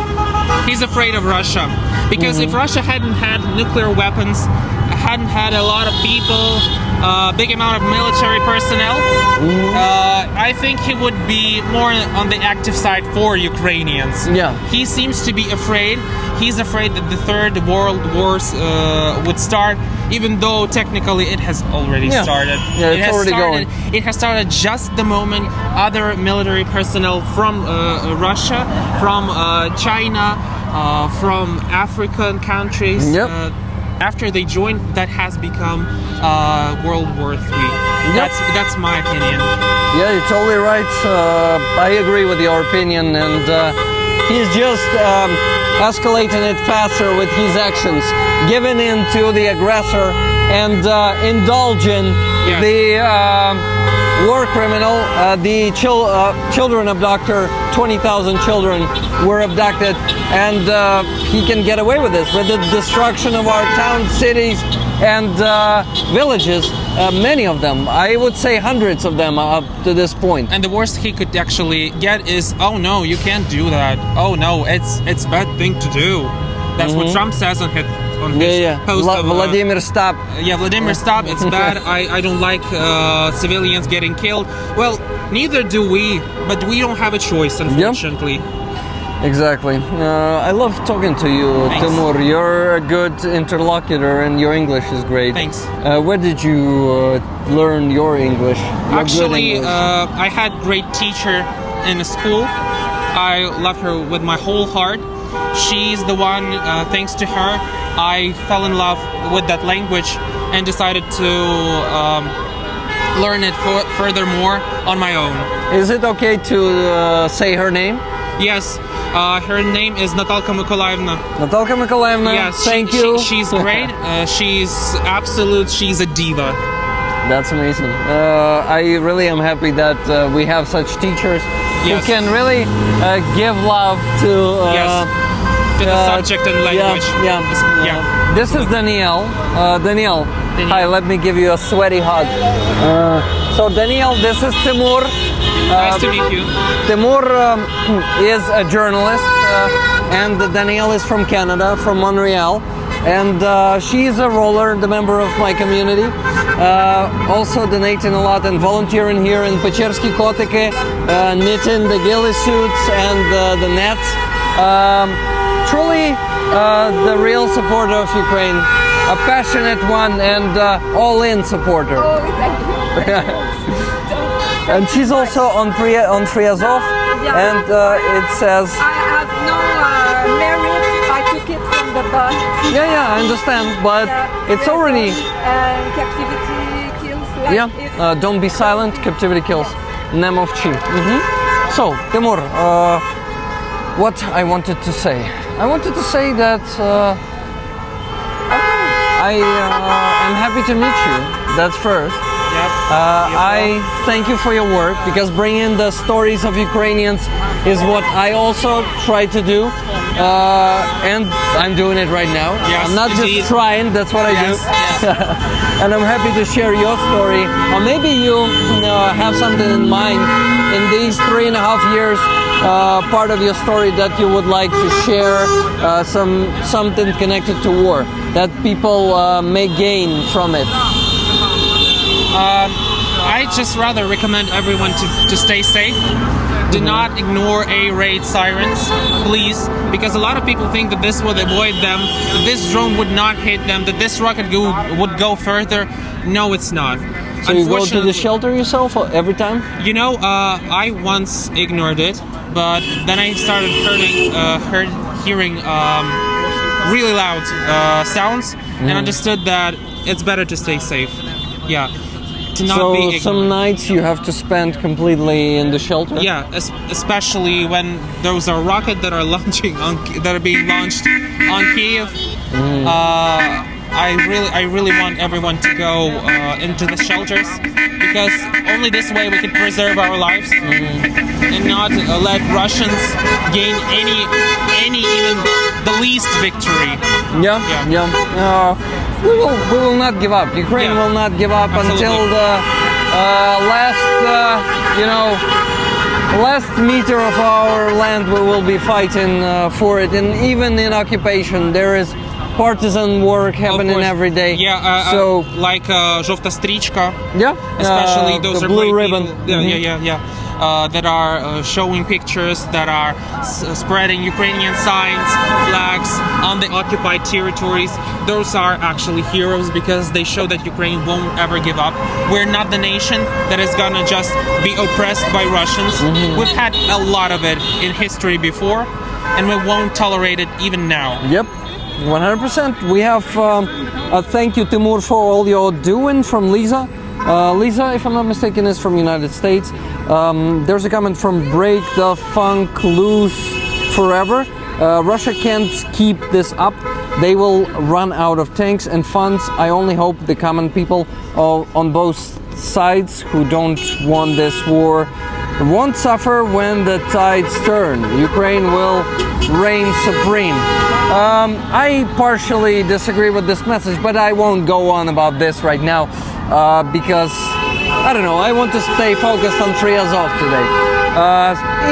He's afraid of Russia. Because if Russia hadn't had nuclear weapons, hadn't had a lot of people, big amount of military personnel, I think he would be more on the active side for Ukrainians. He seems to be afraid. He's afraid that the Third World War would start, even though technically it has already started. It's already going. It has started just the moment other military personnel from Russia, from China, from African countries, after they joined, that has become World War III. That's my opinion. Yeah, you're totally right. I agree with your opinion, and he's just escalating it faster with his actions, giving in to the aggressor and indulging the war criminal, the children abductor. 20,000 children were abducted, and he can get away with this, with the destruction of our towns, cities, and villages. Many of them, I would say hundreds of them up to this point. And the worst he could actually get is, oh no, you can't do that. Oh no, it's bad thing to do. That's what Trump says on his post of Vladimir, stop. Vladimir, stop. It's bad. I don't like civilians getting killed. Well, neither do we, but we don't have a choice, unfortunately. Exactly. I love talking to you, Timur. You're a good interlocutor and your English is great. Thanks. Where did you learn your English? Actually, I had great teacher in school. I love her with my whole heart. She's the one, thanks to her, I fell in love with that language and decided to learn it furthermore on my own. Is it okay to say her name? Yes, her name is Natalka Mykolaevna. Natalka Mykolaevna, yes, thank you. She's great. She's a diva. That's amazing. I really am happy that we have such teachers who Yes. can really give love to Yes. To the subject and language. Yeah. This is Danielle. Danielle, hi, let me give you a sweaty hug. So Danielle, this is Timur. Nice to meet you. Timur is a journalist, and Danielle is from Canada, from Montreal. And she's a roller, the member of my community. Also donating a lot and volunteering here in Pechersky Kotiki, knitting the ghillie suits and the nets. Truly the real supporter of Ukraine, a passionate one and all-in supporter. Oh, thank you. And she's also on Friazov, Yeah. and it says, I have no merit. I took it from the bus. yeah, I understand, but it's already, And captivity kills. Like yeah, don't be silent, captivity kills. Nemovchi. So, Timur, what I wanted to say. I wanted to say that I am happy to meet you. That's first. I thank you for your work, because bringing the stories of Ukrainians is what I also try to do, and I'm doing it right now. Yes, I'm not indeed. just trying, that's what I do. And I'm happy to share your story, or maybe you have something in mind in these 3.5 years, part of your story that you would like to share, something connected to war that people may gain from it. I just rather recommend everyone to stay safe. Do not ignore A-raid sirens, please, because a lot of people think that this would avoid them, that this drone would not hit them, that this rocket would go further. No, it's not. So you go to the shelter yourself every time? You know, I once ignored it, but then I started hearing really loud sounds, and understood that it's better to stay safe. Yeah. To not be So ignorant. some nights you have to spend completely in the shelter? Yeah, especially when those are rockets that are that are being launched on Kiev. I really want everyone to go into the shelters, because only this way we can preserve our lives and not let Russians gain any even the least victory. Yeah. We will not give up. Ukraine will not give up until the last meter of our land. We will be fighting for it, and even in occupation, there is partisan work happening every day. Yeah. So like Żółta Sтрічка. yeah, Especially those the are blue great ribbon. people. Yeah. That are showing pictures, that are spreading Ukrainian signs, flags on the occupied territories. Those are actually heroes, because they show that Ukraine won't ever give up. We're not the nation that is gonna just be oppressed by Russians. We've had a lot of it in history before, and we won't tolerate it even now. Yep, 100%. We have a thank you, Timur, for all you're doing from Lisa. Lisa, if I'm not mistaken, is from United States. There's a comment from Break the Funk Loose Forever. Russia can't keep this up. They will run out of tanks and funds. I only hope the common people on both sides who don't want this war won't suffer when the tides turn. Ukraine will reign supreme. I partially disagree with this message, but I won't go on about this right now, because I don't know, I want to stay focused on Friazov today.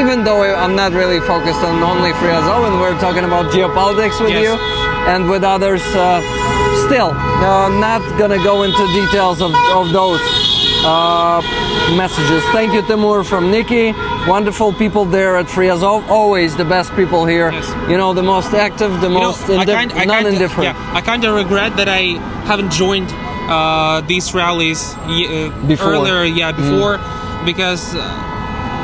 Even though I'm not really focused on only Friazov, and we're talking about geopolitics with you and with others, still not gonna go into details of those messages. Thank you, Timur, from Nikki. Wonderful people there at Friazov, always the best people here. Yes. You know, the most active, the most non-indifferent. Yeah, I kind of regret that I haven't joined these rallies Before. earlier. Yeah, before, because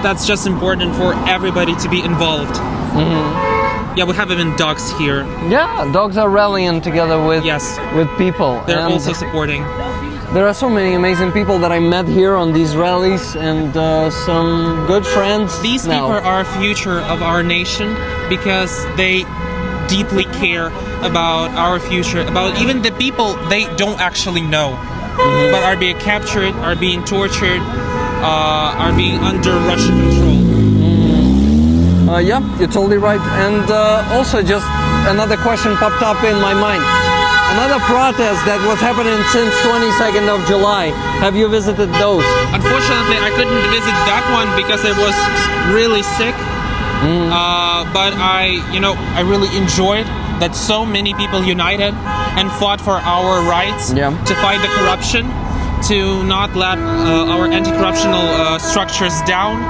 that's just important for everybody to be involved. Yeah, we have even dogs here. Yeah, dogs are rallying together with people. They're and also supporting. there are so many amazing people that I met here on these rallies, and some good friends. These people are a future of our nation, because they deeply care about our future, about even the people they don't actually know. but are being captured, are being tortured, are being under Russian control. Yeah, you're totally right. And also just another question popped up in my mind. Another protest that was happening since 22nd of July. Have you visited those? Unfortunately, I couldn't visit that one because I was really sick. But I really enjoyed that so many people united and fought for our rights to fight the corruption, to not let our anti-corruptional structures down.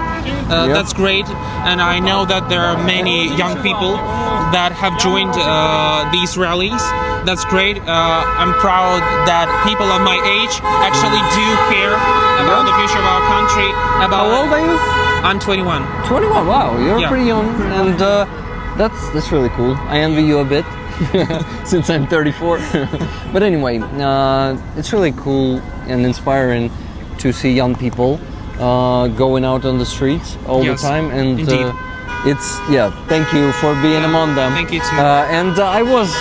That's great, and I know that there are many young people that have joined these rallies. That's great. I'm proud that people of my age actually do care about the future of our country. How old are you? I'm 21. 21. Wow, you're pretty young, and that's really cool. I envy you a bit since I'm 34. But anyway, it's really cool and inspiring to see young people going out on the streets all the time, and thank you for being among them. Thank you too. And I was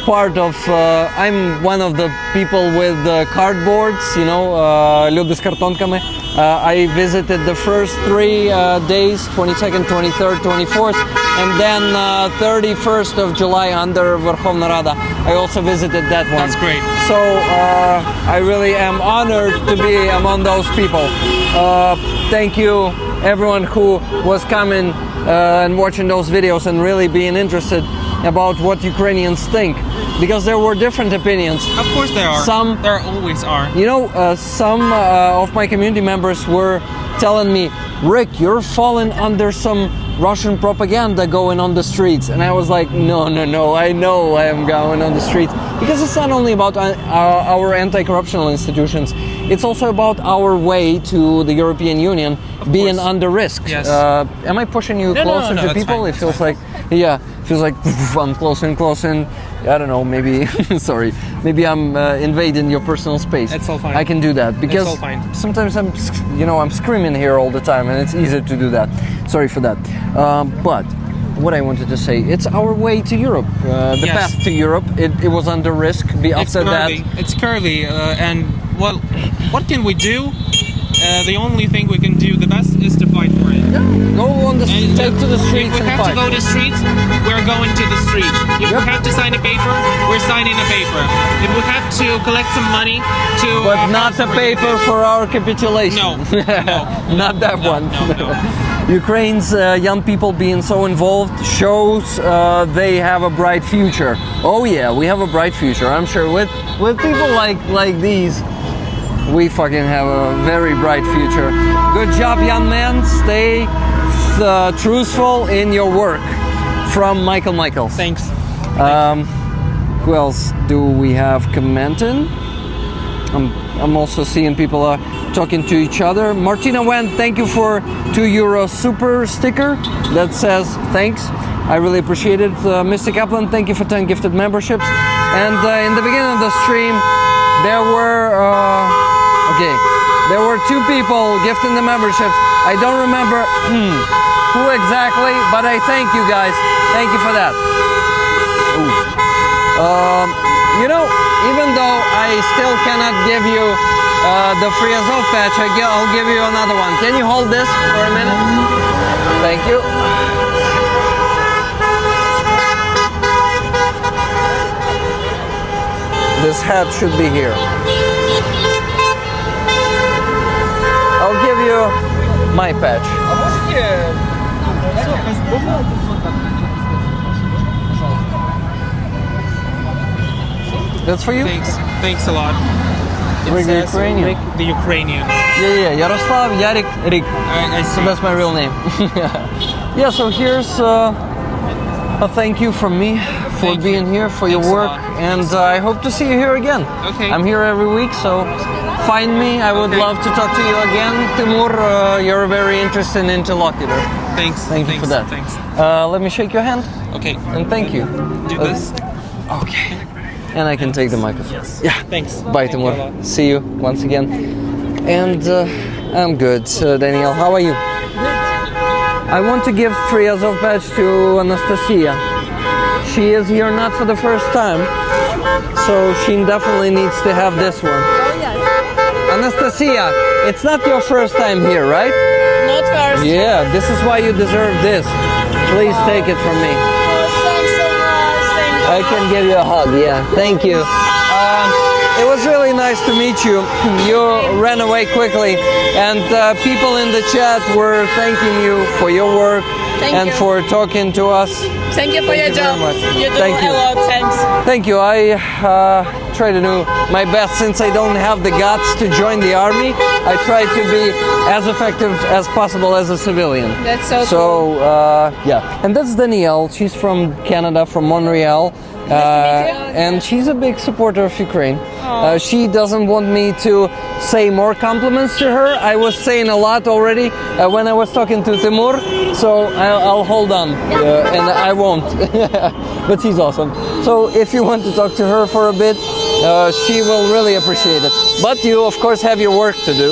part of I'm one of the people with cardboards, люди с картонками. I visited the first 3 days, 22nd, 23rd, 24th, and then 31st of July under Verkhovna Rada. I also visited that one. That's great. So I really am honored to be among those people. Thank you everyone who was coming and watching those videos and really being interested about what Ukrainians think, because there were different opinions. Of course there are. There always are. Some of my community members were telling me, Rick, you're falling under some Russian propaganda going on the streets. And I was like, no, I know I am going on the streets. Because it's not only about our anti-corruptional institutions, it's also about our way to the European Union being under risk. Yes. Am I pushing you closer to people? Fine, it feels like, feels like I'm closer and closer. I don't know, maybe, sorry, maybe I'm invading your personal space. It's all fine. I can do that because all fine. sometimes I'm screaming here all the time, and it's easier to do that. Sorry for that. But what I wanted to say, it's our way to Europe. The path to Europe, it was under risk. It's curvy, and well, what can we do? The only thing we can do the best is to fight for it. Go on the take to the streets and fight. If we have to go to streets, we're going to the streets. If we have to sign a paper, we're signing a paper. If we have to collect some money to... But not a paper for our capitulation. No. Not that one. No. Ukraine's young people being so involved shows they have a bright future. Oh yeah, we have a bright future. I'm sure with people like these, we fucking have a very bright future. Good job, young man. Stay truthful in your work. From Michael Michaels. Thanks. Who else do we have commenting? I'm also seeing people talking to each other. Martina Wen, thank you for €2 super sticker that says thanks. I really appreciate it. Mr. Kaplan, thank you for 10 gifted memberships. And in the beginning of the stream, there were there were 2 people gifting the memberships. I don't remember who exactly, but I thank you guys. Thank you for that. Even though I still cannot give you the free Azov patch, I'll give you another one. Can you hold this for a minute? Thank you. This hat should be here. I'll give you my patch. That's for you? Thanks a lot. Rick the Ukrainian. Rick the Ukrainian. Yeah. Yaroslav, Yarik, Rick. I see. So that's my real name. Yeah, so here's a thank you from me for being here, for your work, and I hope to see you here again. Okay. I'm here every week, so find me. I would love to talk to you again. Timur, you're a very interesting interlocutor. Thanks. Thank you for that. Thanks. Let me shake your hand. Okay. And thank you. Do this. Okay. And I can take the microphone. Yes. Yeah. Thanks. Bye, Timur. See you once again. And I'm good. Daniel, how are you? I want to give free Azov badge to Anastasia. She is here not for the first time, so she definitely needs to have this one. Anastasia, it's not your first time here, right? Not first. Yeah, this is why you deserve this. Please take it from me. Thanks so much. Thank you. I can give you a hug, yeah. Thank you. It was really nice to meet you. You ran away quickly, and people in the chat were thanking you for your work and you. for talking to us. Thank you for your you very job. much. You do Thank you. a lot. Thanks. Thank you. I try to do my best since I don't have the guts to join the army. I try to be as effective as possible as a civilian. That's so So, yeah. And that's Danielle. She's from Canada, from Montreal. And she's a big supporter of Ukraine. She doesn't want me to say more compliments to her. I was saying a lot already when I was talking to Timur, so I'll hold on and I won't. But she's awesome. So if you want to talk to her for a bit, she will really appreciate it. But you, of course, have your work to do.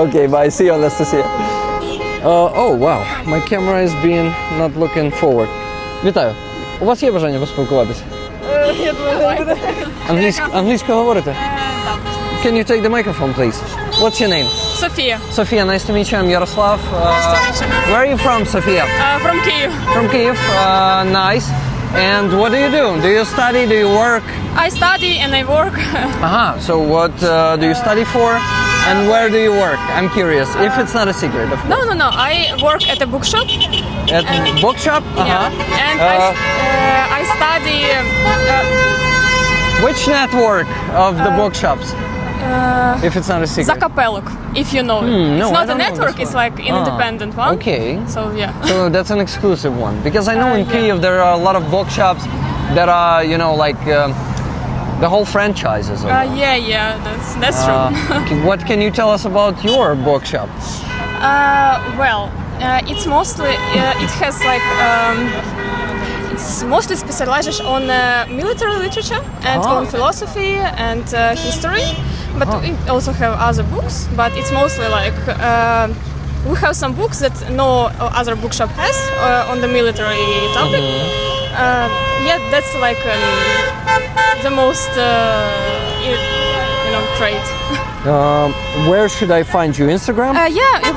Okay, bye. See you, Anastasia. Oh, wow. My camera is being not looking forward. Вітаю. У вас є бажання поспілкуватися? Я думаю, не буде. Англійською говорите? Can you take the microphone, please? What's your name? Sophia. Sophia, nice to meet you. I'm Yaroslav. Where are you from, Sophia? From Kyiv. From Kyiv. Nice. And what do you do? Do you study? Do you work? I study and I work. So what do you study for? And where do you work? I'm curious, if it's not a secret, of course. No. I work at a bookshop. At bookshop? Yeah. And I study. Which network of the bookshops? If it's not a secret. Закапелок, if you know it. No, it's I not a don't know network, this it's one. like an independent one. Okay. So yeah. So that's an exclusive one. Because I know in Yeah. Kyiv there are a lot of bookshops that are, you know, like the whole franchises of them. Yeah, that's true. What can you tell us about your bookshop? It's mostly it has like it's mostly specializes on military literature and on philosophy and history, but we also have other books. But it's mostly like we have some books that no other bookshop has on the military topic. That's like the most trade. Where should I find you? Instagram?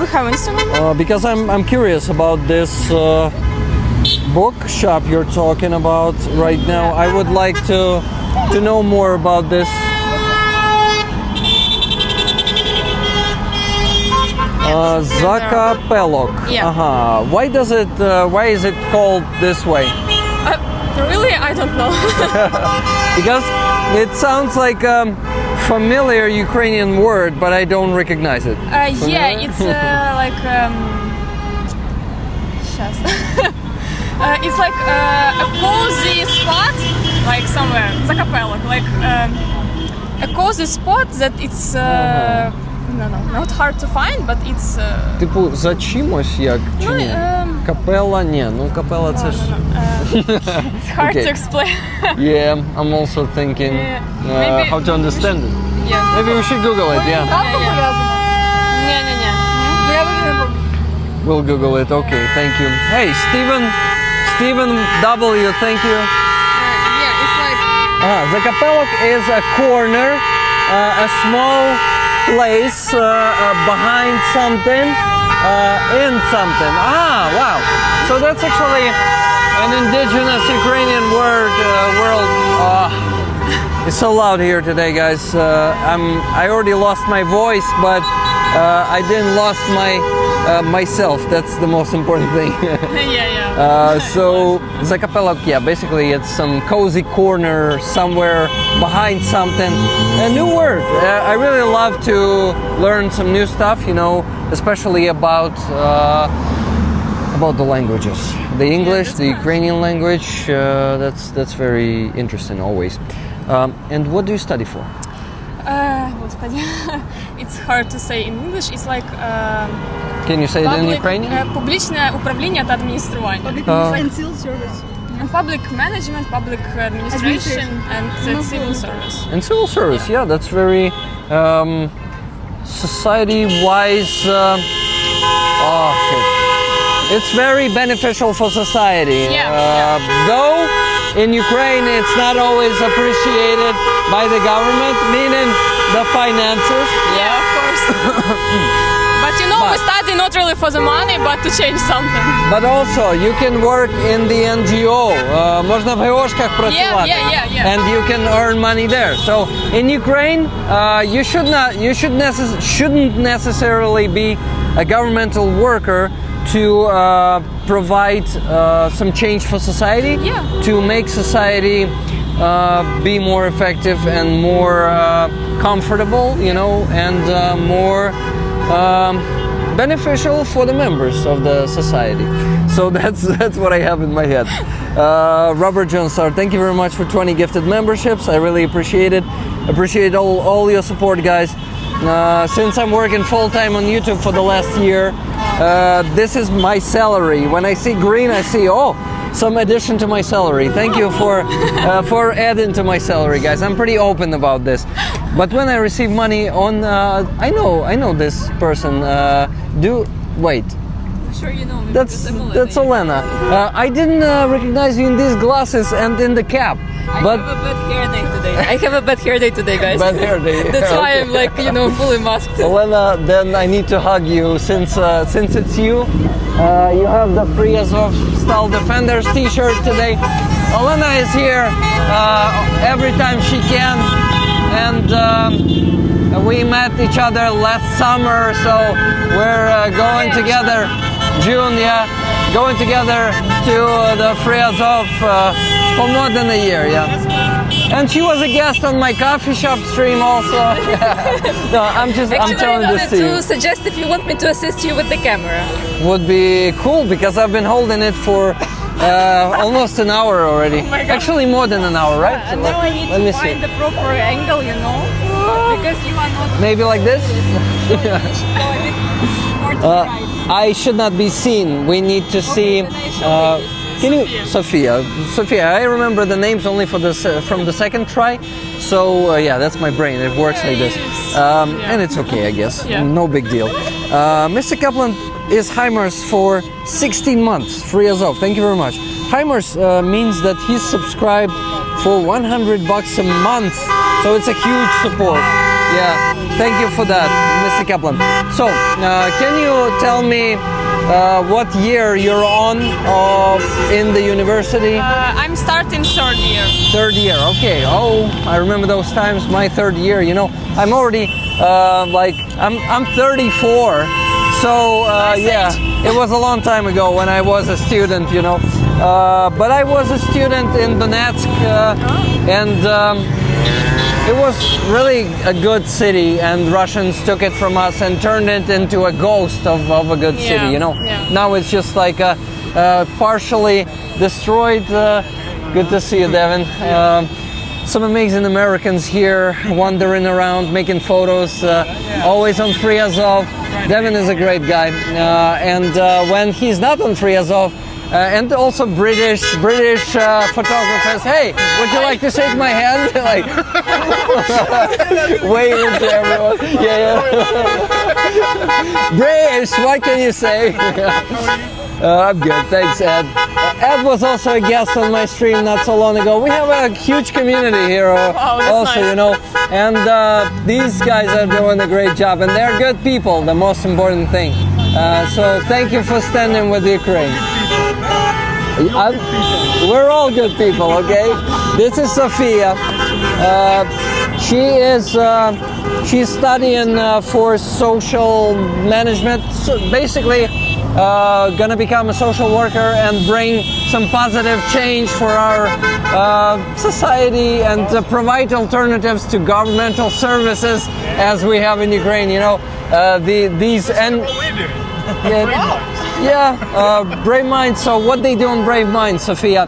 We have Instagram. Because I'm curious about this bookshop you're talking about right now. I would like to know more about this. Zakapelok. Yeah. Why is it called this way? Really, I don't know. Because it sounds like a familiar Ukrainian word, but I don't recognize it. It's like it's like a cozy spot, like somewhere, Zakapelok, like a cozy spot that it's not hard to find, but it's Типу за чимось як чи ні? Капела, ні, ну капела це ж. it's hard Okay. to explain. Yeah, I'm also thinking Maybe- how to understand it. Yeah. Maybe we should Google it, yeah. Правда пов'язано? Не. Ну, я вивіну. We'll Google it, okay, thank you. Hey, Stephen W, thank you. It's like Zakapelok is a corner, a small place behind something, in something. Wow. So that's actually an indigenous Ukrainian word. It's so loud here today, guys. I already lost my voice, but I didn't lost myself. That's the most important thing. So Zakapelok, basically it's some cozy corner somewhere behind something. A new word. I really love to learn some new stuff, especially about the languages. The English, the Ukrainian language. That's very interesting always. And what do you study for? Господи, it's hard to say in English. It's like Can you say it in Ukrainian? Публічне управління та адміністрування. And civil service. Public management, public administration, and civil service. And civil service, yeah, that's very society-wise. It's very beneficial for society. Though in Ukraine it's not always appreciated by the government, meaning the finances. Yeah, of course. But you know, we study not really for the money, but to change something. But also, you can work in the NGO. Можна в ГОшках працювати. Yeah. And you can earn money there. So in Ukraine, you shouldn't necessarily be a governmental worker to provide some change for society. Yeah. To make society be more effective and more comfortable, you know, and more beneficial for the members of the society. So that's what I have in my head. Robert Jonestar, thank you very much for 20 gifted memberships. I really appreciate it. Appreciate all your support, guys. Since I'm working full-time on YouTube for the last year, this is my salary. When I see green, I see, oh, some addition to my salary. Thank you for adding to my salary, guys. I'm pretty open about this. But when I receive money on, I know this person. Wait. Sure, you know me. That's Olena. I didn't recognize you in these glasses and in the cap. But I have a bad hair day today. I have a bad hair day today, guys. Bad hair day. That's why I'm like, you know, fully masked. Olena, then I need to hug you since it's you. You have the Free Azov Style Defenders t-shirt today. Olena is here every time she can, and we met each other last summer, so we're going together. June, yeah, going together to the Free Azov for more than a year, yeah. And she was a guest on my coffee shop stream also. No, I'm telling this to you. To suggest if you want me to assist you with the camera. Would be cool because I've been holding it for almost an hour already. Oh my God. Actually, more than an hour, right? And now I need to find the proper angle, you know, because you are not. Maybe like this. Right. I should not be seen. We need to see. Can you, Sophia? I remember the names only from the second try. So yeah, that's my brain. It works like this, and it's okay, I guess. Yeah. No big deal. Mr. Kaplan is Heimers for 16 months. Free Azov. Thank you very much. Heimers means that he's subscribed for $100 a month. So it's a huge support. Yeah, thank you for that, Mr. Kaplan. So, can you tell me what year you're on in the university? I'm starting third year. Third year, okay. Oh, I remember those times, my third year, you know. I'm already, I'm 34. So, yeah, it was a long time ago when I was a student, you know. But I was a student in Donetsk, and it was really a good city, and Russians took it from us and turned it into a ghost of a good city, you know. Yeah. Now it's just like partially destroyed. Good to see you, Devin. Some amazing Americans here wandering around, making photos, always on Free Azov. Devin is a great guy, and when he's not on Free Azov, and also British photographers. Hey, would you like to shake my hand? Like, waving to everyone. Yeah. British, what can you say? I'm good, thanks, Ed. Ed was also a guest on my stream not so long ago. We have a huge community here, also, nice. You know. And these guys are doing a great job, and they're good people. The most important thing. So thank you for standing with Ukraine. We're all good people, okay? This is Sophia. She's studying for social management. So basically, gonna become a social worker and bring some positive change for our society and provide alternatives to governmental services as we have in Ukraine. You know, Brave Minds. So what they do in Brave Minds, Sophia,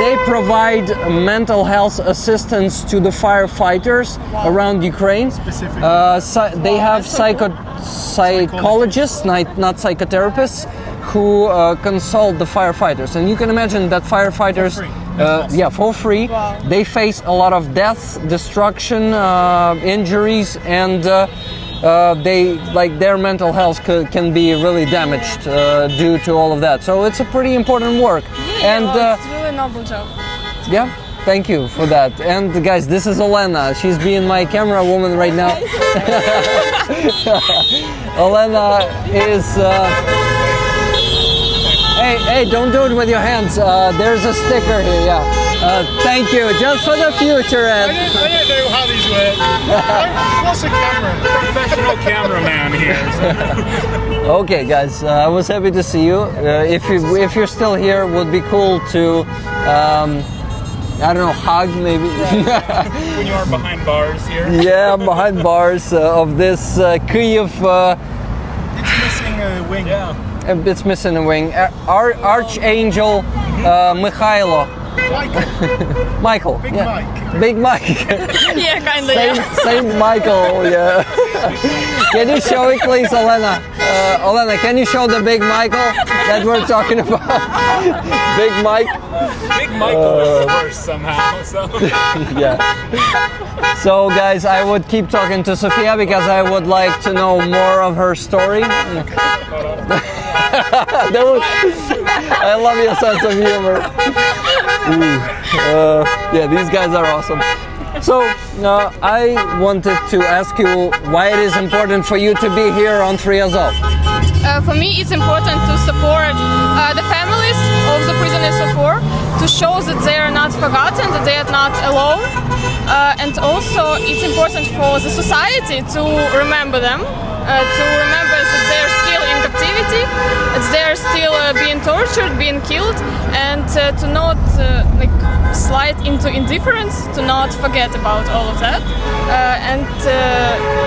they provide mental health assistance to the firefighters around Ukraine. They have psychologists, not psychotherapists, who consult the firefighters. And you can imagine that firefighters, for free, they face a lot of death, destruction, injuries, and their mental health can be really damaged due to all of that. So it's a pretty important work. It's really noble job. Yeah, Thank you for that. And guys, this is Olena. She's being my camera woman right now. Olena is. Hey, don't do it with your hands. There's a sticker here. Yeah. Thank you. Just for the future, Ed. I didn't know how these went. What's a camera? Professional cameraman here. Okay, guys. I was happy to see you. If you're still here, would be cool to. I don't know, hug maybe. When you are behind bars here. Yeah, I'm behind bars of this Kyiv. It's missing a wing. Yeah. It's missing a wing. Archangel Mikhailo. Michael. Big yeah. Mike. Big Mike. Yeah, kinda. Yeah. Saint Michael. Yeah. Can you show it, please, Olena? Olena, can you show the Big Michael that we're talking about? Big Mike. Big Michael is worse somehow. So. Yeah. So, guys, I would keep talking to Sofia because I would like to know more of her story. I love your sense of humor. Yeah, these guys are awesome. So, I wanted to ask you why it is important for you to be here on 3 Azov. For me, it's important to support the families of the prisoners of war, to show that they are not forgotten, that they are not alone. And also, it's important for the society to remember them, to remember that they are still in captivity, that they are still being tortured, being killed, and to not slide into indifference, to not forget about all of that, and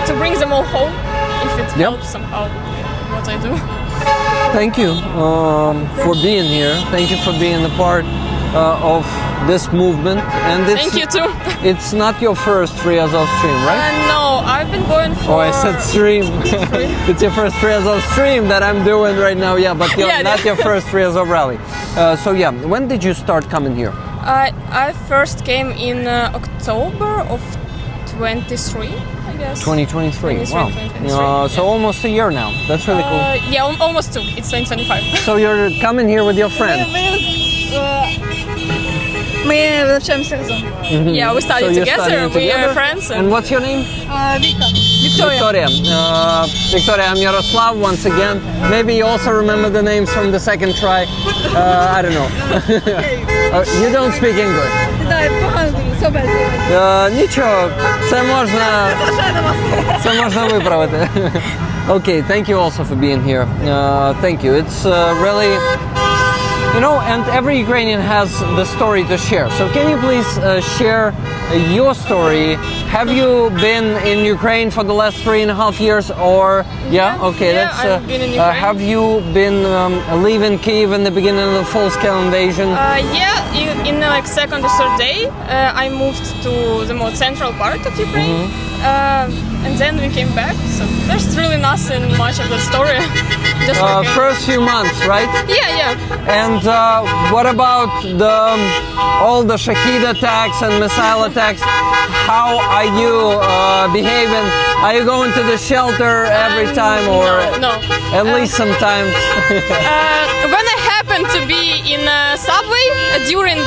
to bring them all home if it helps somehow what I do. Thank you for being here. Thank you for being a part of this movement. And Thank you too. It's not your first 3 Azov stream, right? No, I've been going for... Oh, I said stream. It's your first 3 Azov stream that I'm doing right now, yeah, but not your first 3 Azov rally. So yeah, when did you start coming here? I first came in October of 23, I guess. 2023, wow. 2023, so almost a year now. That's really cool. Yeah, almost 2. It's 2025. So you're coming here with your friend? Ми навчаємося разом. Yeah, we study So you're together, studying we are together? friends. And what's your name? Віка. Victoria. Victoria, I'm Yaroslav once again. Maybe you also remember the names from the second try. I don't know. You don't speak English. Так, погано дуже, собі. Нічого, це можна виправити. Okay, thank you also for being here. Thank you. It's really, you know, and every Ukrainian has the story to share. So can you please share your story? Have you been in Ukraine for the last 3.5 years, or okay, that's. I've been in Ukraine. Have you been leaving Kyiv in the beginning of the full-scale invasion? In like second or third day, I moved to the more central part of Ukraine, and then we came back. So there's really nothing much of the story. Just First few months, right? Yeah. And what about all the Shahid attacks and missile attacks? How are you behaving? Are you going to the shelter every time, or no. at least sometimes? When I happen to be in a subway during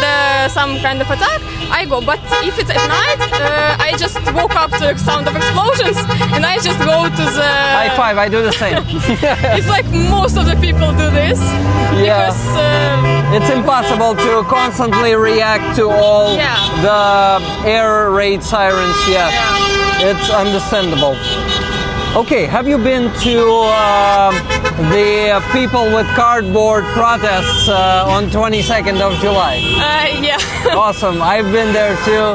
some kind of attack, I go. But if it's at night, I just woke up to the sound of explosions, and I just go to the... High five, I do the same. It's like most of the people do this. Yeah. Because, it's impossible to constantly react to all the air raid sirens. Yeah. It's understandable. Okay, have you been to the people with cardboard protests on 22nd of July? Yeah. Awesome, I've been there too.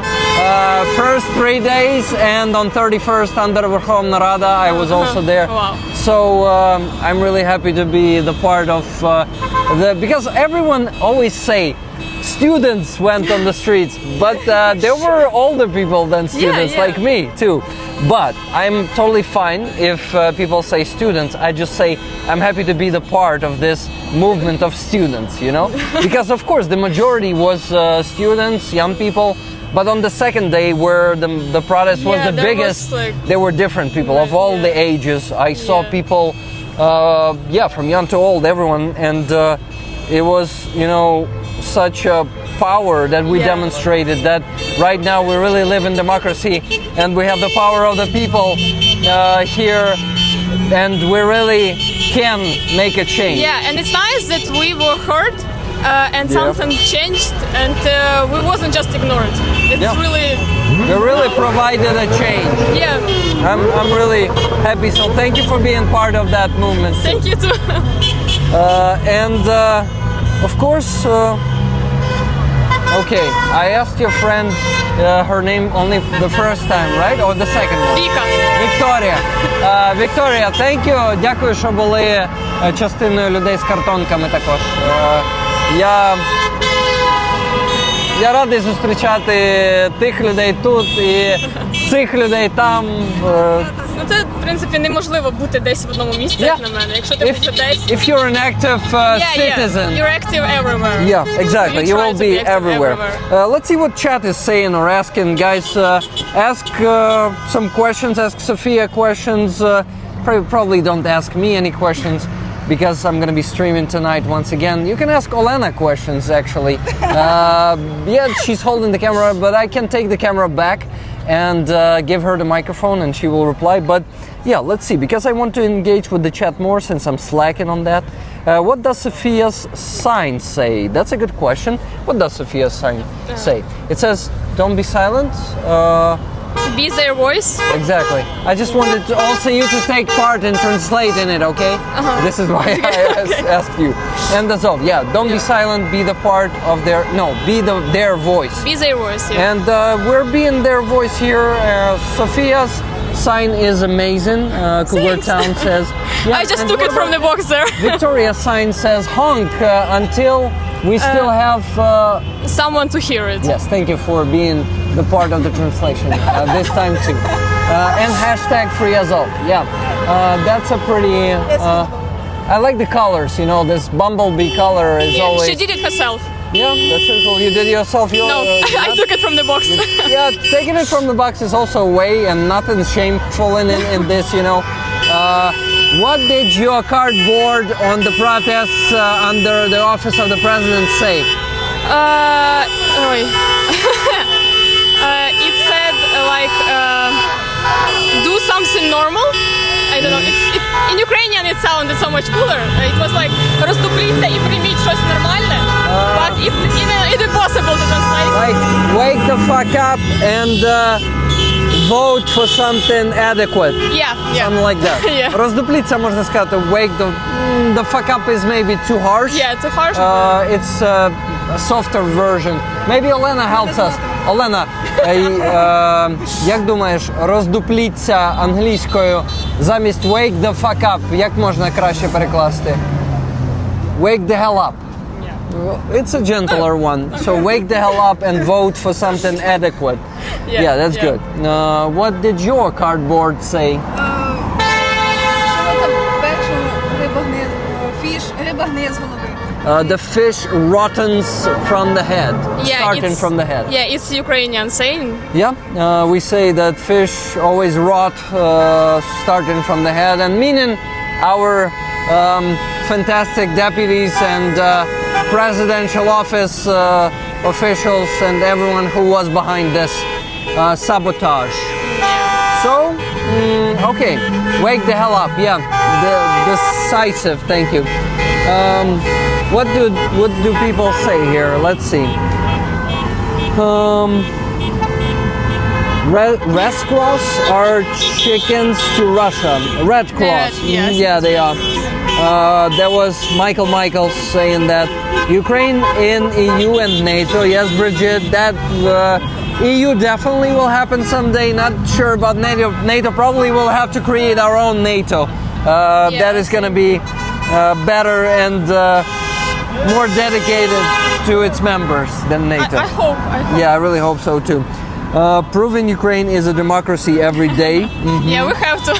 First 3 days, and on 31st under Verkhovna Rada I was also there. Wow. So I'm really happy to be the part of because everyone always say students went on the streets, but there were older people than students like me too. But I'm totally fine if people say students. I just say I'm happy to be the part of this movement of students, you know? Because of course the majority was students, young people. But on the second day, where the protest was the biggest, there were different people of all the ages. I saw people, from young to old, everyone, and it was, you know, such a power that we demonstrated, that right now we really live in democracy and we have the power of the people here, and we really can make a change. Yeah, and it's nice that we were heard and something changed, and we wasn't just ignored. It's really... We really provided a change. Yeah. I'm really happy, so thank you for being part of that movement. Thank you too. And of course, okay, I asked your friend her name only the first time, right? Or the second one? Vika. Victoria. Victoria, thank you. Дякую, що були частиною людей з картонками також. Я радий зустрічати тих людей тут і цих людей там. Ну це, в принципі, неможливо бути десь в одному місці, як на мене. Якщо ти будеш десь... If you're an active citizen. You're active everywhere. Yeah, exactly. You will be everywhere. Let's see what chat is saying or asking. Guys, ask some questions, ask Sophia questions. Probably don't ask me any questions, because I'm going to be streaming tonight once again. You can ask Olena questions, actually. Yeah, she's holding the camera, but I can take the camera back and give her the microphone and she will reply. But yeah, let's see, because I want to engage with the chat more since I'm slacking on that. What does Sophia's sign say? That's a good question. What does Sophia's sign say? It says, don't be silent. Be their voice. Exactly. I just wanted to also you to take part and translate in it, okay? This is why I asked you. And that's all. Yeah, don't be silent, be the part of their, no, be their voice. Be their voice, yeah. And we're being their voice here. Sophia's sign is amazing. Cougar Town says. Yeah, I just took it from the box there. Victoria's sign says honk until we still have... someone to hear it. Yes, thank you for being the part of the translation this time too. And hashtag free Azov. Yeah, that's a pretty... I like the colors, you know, this bumblebee color is always... She did it herself. Yeah, that's really cool. You did it yourself? No, I took it from the box. Yeah, taking it from the box is also a way, and nothing's shameful in this, you know. What did your cardboard on the protests under the office of the president say? It said do something normal. I don't know. In Ukrainian it sounded so much cooler. It was like роздупліться і прийміть щось нормальне. But it's impossible to translate. Like wake the fuck up and vote for something adequate. Yeah. Something like that. Yeah. Роздупліться можна сказати. Wake the fuck up is maybe too harsh. Yeah, too harsh. It's a softer version. Maybe Olena helps us. Олена, як думаєш, роздупліться англійською замість wake the fuck up, як можна краще перекласти? Wake the hell up. It's a gentler one. So wake the hell up and vote for something adequate. Yeah, that's good. What did your cardboard say? The fish rottens from the head, starting from the head. Yeah, it's Ukrainian saying. Yeah, we say that fish always rot starting from the head, and meaning our fantastic deputies and presidential office officials and everyone who was behind this sabotage. So, okay, wake the hell up. Yeah, decisive. Thank you. What do people say here? Let's see. Red Cross are chickens to Russia. Red Cross. Yes. Yeah, they are. There was Michael saying that Ukraine in EU and NATO. Yes, Bridget, that EU definitely will happen someday. Not sure about NATO. NATO probably will have to create our own NATO. That is going to be better and more dedicated to its members than NATO. I hope. Yeah, I really hope so too. Proving Ukraine is a democracy every day. Yeah, we have to.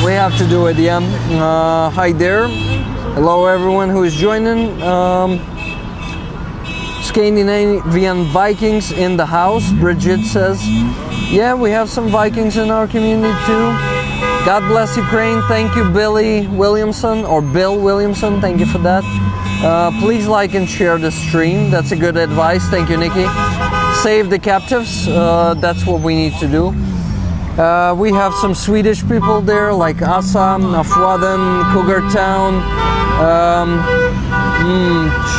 We have to do it, yeah. Hi there. Hello everyone who is joining. Scandinavian Vikings in the house, Bridget says. Yeah, we have some Vikings in our community too. God bless Ukraine. Thank you, Billy Williamson or Bill Williamson. Thank you for that. Please like and share the stream. That's a good advice. Thank you, Nikki. Save the captives. That's what we need to do. We have some Swedish people there, like Assam, Afwadan, Cougar Town.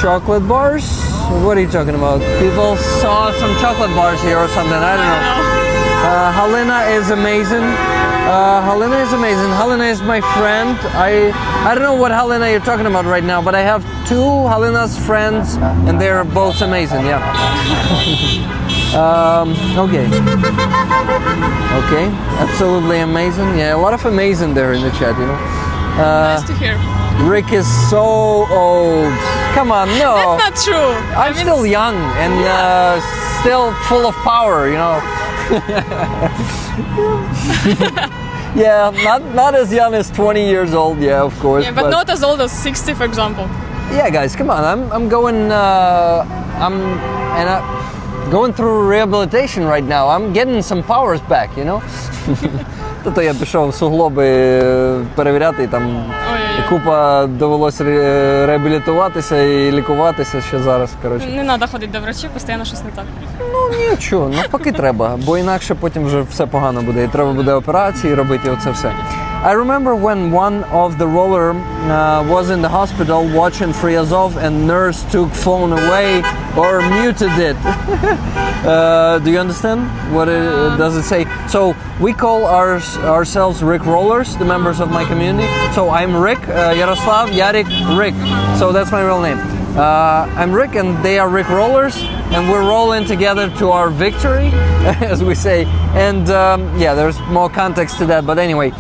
Chocolate bars? What are you talking about? People saw some chocolate bars here or something. I don't know. Helena is amazing. Helena is amazing. Helena is my friend. I don't know what Helena you're talking about right now, but I have two Helena's friends, and they're both amazing. Yeah. Okay. Okay. Absolutely amazing. Yeah, a lot of amazing there in the chat. You know. Nice to hear. Rick is so old. Come on, no. That's not true. I'm still young and still full of power, you know. Yeah, not as young as 20 years old, yeah, of course. Yeah, but not as old as 60, for example. Yeah, guys, come on. I'm going going through rehabilitation right now. I'm getting some powers back, you know. Тобто я пішов суглоби перевіряти, і там купа довелося реабілітуватися і лікуватися ще зараз, коротше. Не треба ходити до врачів, постійно щось не так. Ну нічого, навпаки треба, бо інакше потім вже все погано буде, і треба буде операції робити, і оце все. I remember when one of the roller was in the hospital watching Free Azov and nurse took phone away or muted it. Do you understand? What does it say? So we call ourselves Rick Rollers, the members of my community. So I'm Rick, Yaroslav, Yarik, Rick. So that's my real name. I'm Rick and they are Rick Rollers, and we're rolling together to our victory, as we say. And yeah, there's more context to that, but anyway.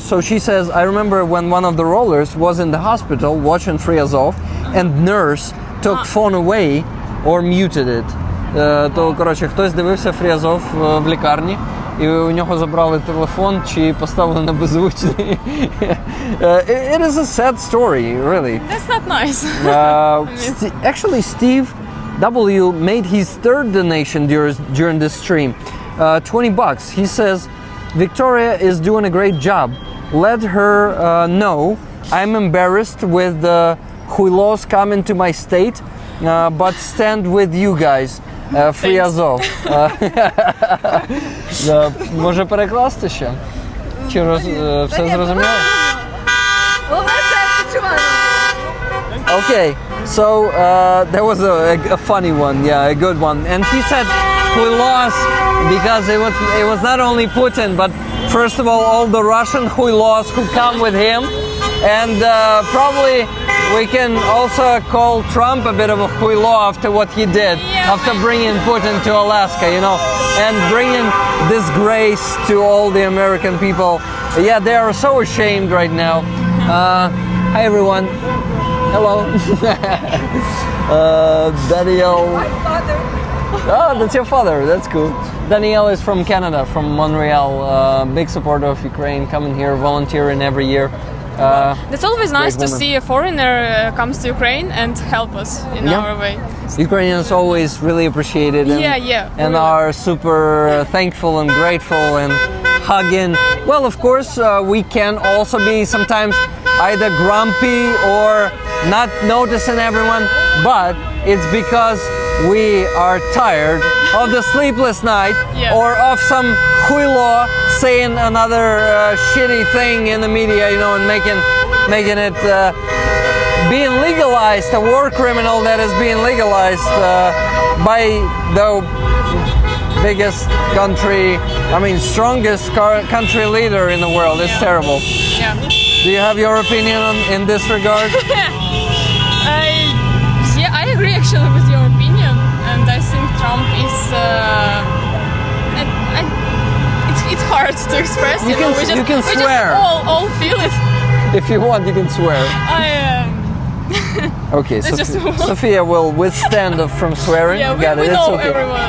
So she says, I remember when one of the rollers was in the hospital watching Free Azov and nurse took phone away or muted it. То, коротше, хтось дивився Free Azov в лікарні, і у нього забрали телефон чи поставили на беззвучний. It is a sad story, really. That's not nice. Actually, Steve W. made his third donation during this stream. $20. He says, Victoria is doing a great job. Let her know I'm embarrassed with the huilos coming to my state, but stand with you guys. Free Azov. Може перекласти ще? Чи все зрозуміло? Okay, so that was a funny one, yeah, a good one. And he said we lost because it was not only Putin, but first of all the Russian huilos who come with him, and probably we can also call Trump a bit of a huilo after what he did, after bringing Putin to Alaska, you know, and bringing disgrace to all the American people. Yeah, they are so ashamed right now. Hi everyone. Hello. Danielle. My father. Oh, that's your father. That's cool. Danielle is from Canada, from Montreal. Big supporter of Ukraine, coming here, volunteering every year. It's always nice to see a foreigner comes to Ukraine and help us in our way. Ukrainians always really appreciate it and, and really are super thankful and grateful and hugging. Well, of course, we can also be sometimes either grumpy or not noticing everyone, but it's because we are tired of the sleepless night or of some huilo saying another shitty thing in the media, you know, and making it being legalized, a war criminal that is being legalized by the biggest country, I mean strongest country leader in the world. It's terrible. Yeah. Do you have your opinion in this regard? I agree actually with your opinion, and I think Trump is. It's hard to express. You can swear. We just all feel it. If you want, you can swear. Okay, Sophia will withstand from swearing. Yeah, we it's know okay. everyone.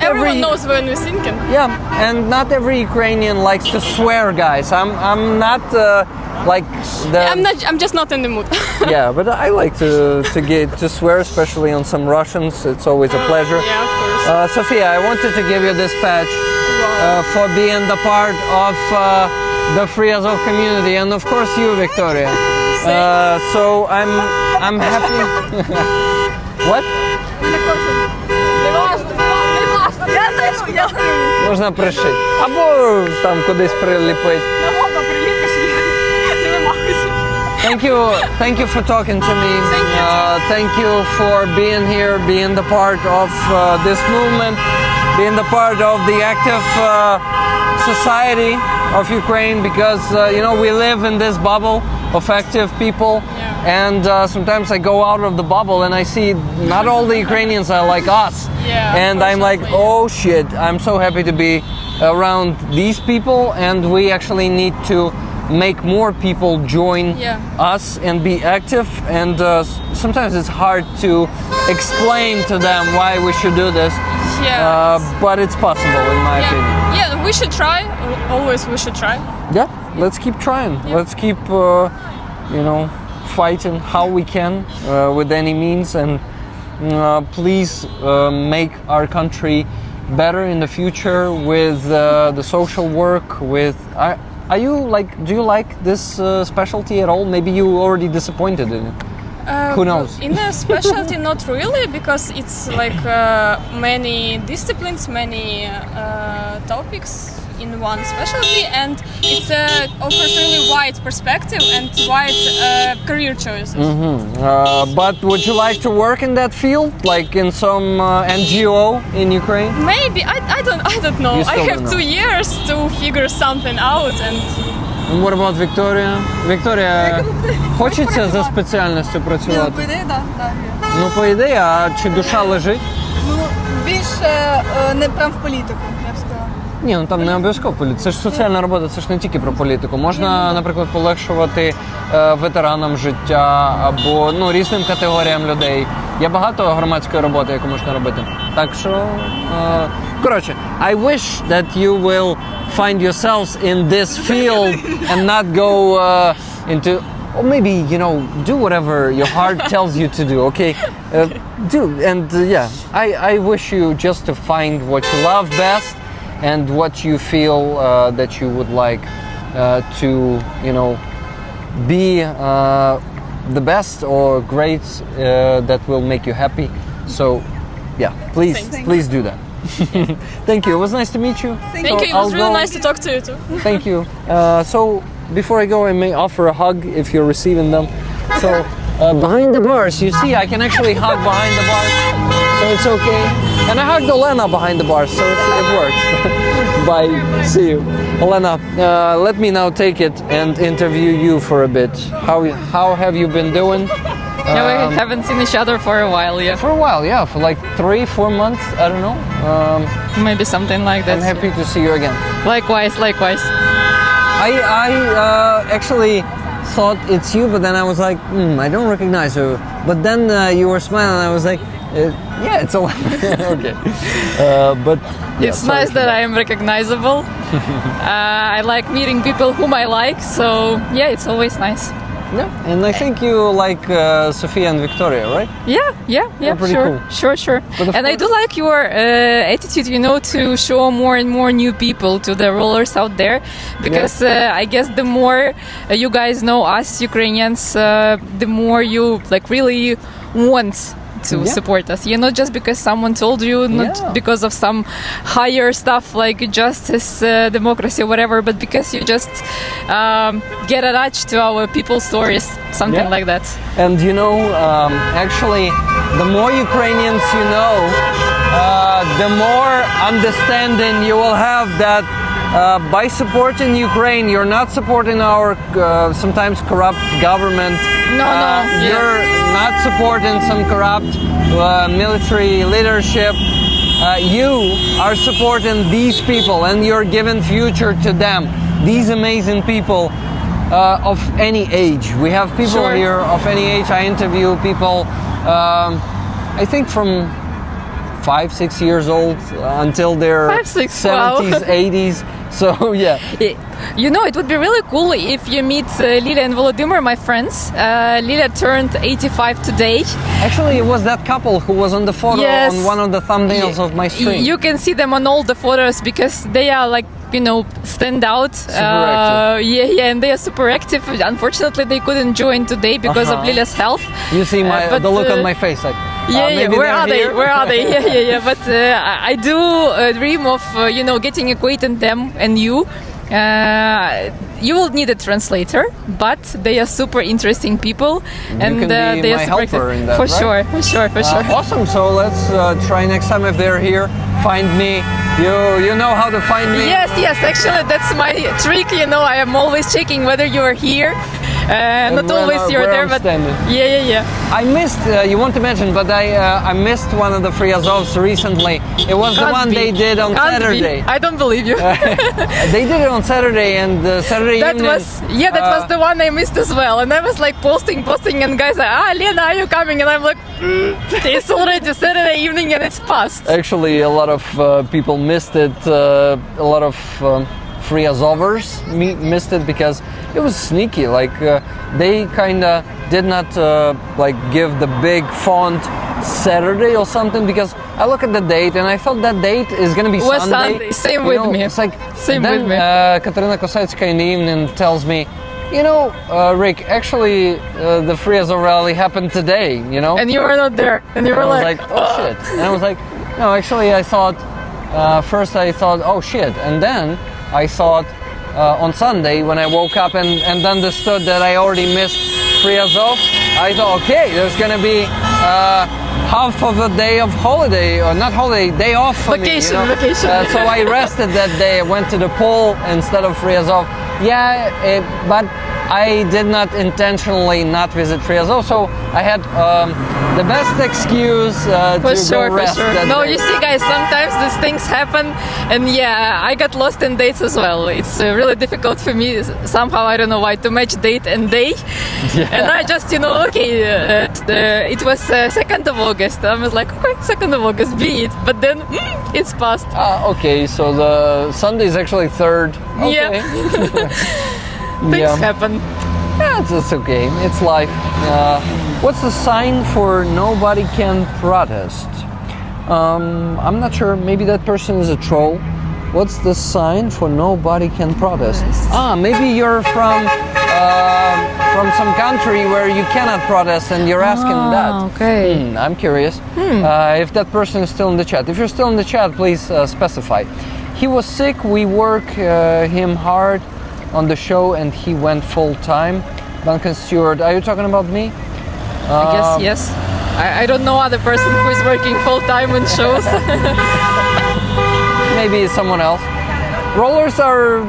Everyone knows when we're thinking. Yeah, and not every Ukrainian likes to swear, guys. I'm not like the. I'm just not in the mood. Yeah, but I like to swear, especially on some Russians. It's always a pleasure. Yeah, of course. Sophia, I wanted to give you this patch for being the part of the Free Azov community, and of course you, Victoria. So I'm happy. What? Можна пришити. Або там кудись приліпити. Thank you for talking to me. Thank you for being here, being the part of this movement, being the part of the active society of Ukraine, because we live in this bubble of active people, and sometimes I go out of the bubble and I see not all the Ukrainians are like us, and I'm like, oh shit, I'm so happy to be around these people, and we actually need to make more people join us and be active, and sometimes it's hard to explain to them why we should do this, but it's possible in my opinion. Yeah, we should try. Always we should try. Yeah, let's keep trying. Let's keep fighting how we can with any means, and please make our country better in the future with the social work, with do you like this specialty at all? Maybe you already disappointed in it. Who knows? In the specialty, not really, because it's like many disciplines, many topics in one specialty, and it offers really wide perspective and wide career choices. But would you like to work in that field, like in some NGO in Ukraine? Maybe I don't know. I have 2 years to figure something out. And what about Victoria? Victoria, хочеться за спеціальністю працювати? По ідеї, так. Ну, по ідеї, а чи душа лежить? Ну, більше не прям в політику, я б сказала. Ні, ну там не обов'язково політика. Це ж соціальна робота, це ж не тільки про політику. Можна, наприклад, полегшувати ветеранам життя або різним категоріям людей. Є багато громадської роботи, яку можна робити. Так що, коротше, I wish that you will find yourselves in this field and not go into, or maybe, do whatever your heart tells you to do, okay? Do, and I wish you just to find what you love best and what you feel that you would like to, be the best or great that will make you happy. So, please do that. Thank you. It was nice to meet you. Thank you. It was really nice to talk to you too. Thank you. So, before I go, I may offer a hug if you're receiving them. So, behind the bars, you see, I can actually hug behind the bars, so it's okay. And I hugged Elena behind the bars, so it works. Bye. See you. Elena, let me now take it and interview you for a bit. How have you been doing? We haven't seen each other for a while yet. For a while, yeah, for like 3-4 months, I don't know. Maybe something like that. I'm happy to see you again. Likewise. I actually thought it's you, but then I was like, I don't recognize you. But then you were smiling, and I was like, it's Elena. Okay. But it's nice that I am recognizable. I like meeting people whom I like, so it's always nice. Yeah, and I think you like Sophia and Victoria, right? Yeah, pretty sure, cool. Sure. And I do like your attitude, to show more and more new people to the rollers out there, because I guess the more you guys know us Ukrainians, the more you really want to support us. Not just because someone told you, not because of some higher stuff like justice, democracy, whatever, but because you just get attached to our people's stories, something like that. And actually, the more Ukrainians you know, the more understanding you will have that by supporting Ukraine, you're not supporting our sometimes corrupt government. You're not supporting some corrupt military leadership. You are supporting these people, and you're giving future to them. These amazing people of any age. We have people here of any age. I interview people, I think from 5-6 years old until their 70s, 80s. So yeah. You know, it would be really cool if you meet Lilia and Volodymyr, my friends. Lilia turned 85 today. Actually, it was that couple who was on the photo Yes. on one of the thumbnails of my stream. You can see them on all the photos because they are like, you know, stand out. Super active. Yeah, and they are super active. Unfortunately, they couldn't join today because of Lilia's health. You see but, the look on my face, like, maybe Where they're are they? here? Where are they? Yeah. But I do dream of, you know, getting acquainted them and you. You will need a translator, but they are super interesting people, and can be they are my super helper active. in that, for right? sure. Awesome. So let's try next time if they're here. Find me. You know how to find me. Yes. Actually, that's my trick. You know, I am always checking whether you are here. Not always you're there, but yeah. I missed. You won't imagine, but I missed one of the free Azovs recently. It was the one they did on Saturday. I don't believe you. They did it on Saturday, and Saturday evening. That was the one I missed as well. And I was like posting, and guys like, Lena, are you coming? And I'm like, it's already Saturday evening and it's past. Actually, a lot of people missed it. A lot of free Azovers missed it because it was sneaky. Like they kind of did not like give the big font Saturday or something, because I look at the date and I thought that date is gonna be Sunday. Same with me. It's like Same then, with me. Katarina Kosecka in the evening tells me, you know, Rick, actually the free Azov rally happened today. You know, And you were not there. And you were I was like, oh shit. And I was like, no, actually I thought, first I thought, oh shit. And then I thought on Sunday when I woke up and understood that I already missed free Azov, I thought, okay, there's gonna be half of a day of holiday, or not holiday, day off for Vacation. So I rested that day. I went to the pool instead of free Azov. But I did not intentionally not visit free Azov, so I had the best excuse to go rest that No, day. you see, guys, sometimes these things happen, and I got lost in dates as well. It's really difficult for me somehow, I don't know why, to match date and day. And I just, it was 2nd of August. I was like, okay, 2nd of August, be it. But then it's past. Okay, so the Sunday is actually 3rd. Okay. Yeah. Things happen. Yeah, it's okay. It's life. What's the sign for nobody can protest? I'm not sure. Maybe that person is a troll. What's the sign for nobody can protest? Maybe you're from some country where you cannot protest and you're asking that. Okay. I'm curious if that person is still in the chat. If you're still in the chat, please specify. He was sick. We work him hard on the show and he went full time. Duncan Stewart, are you talking about me? I guess yes. I don't know other person who is working full time on shows. Maybe it's someone else. Rollers are,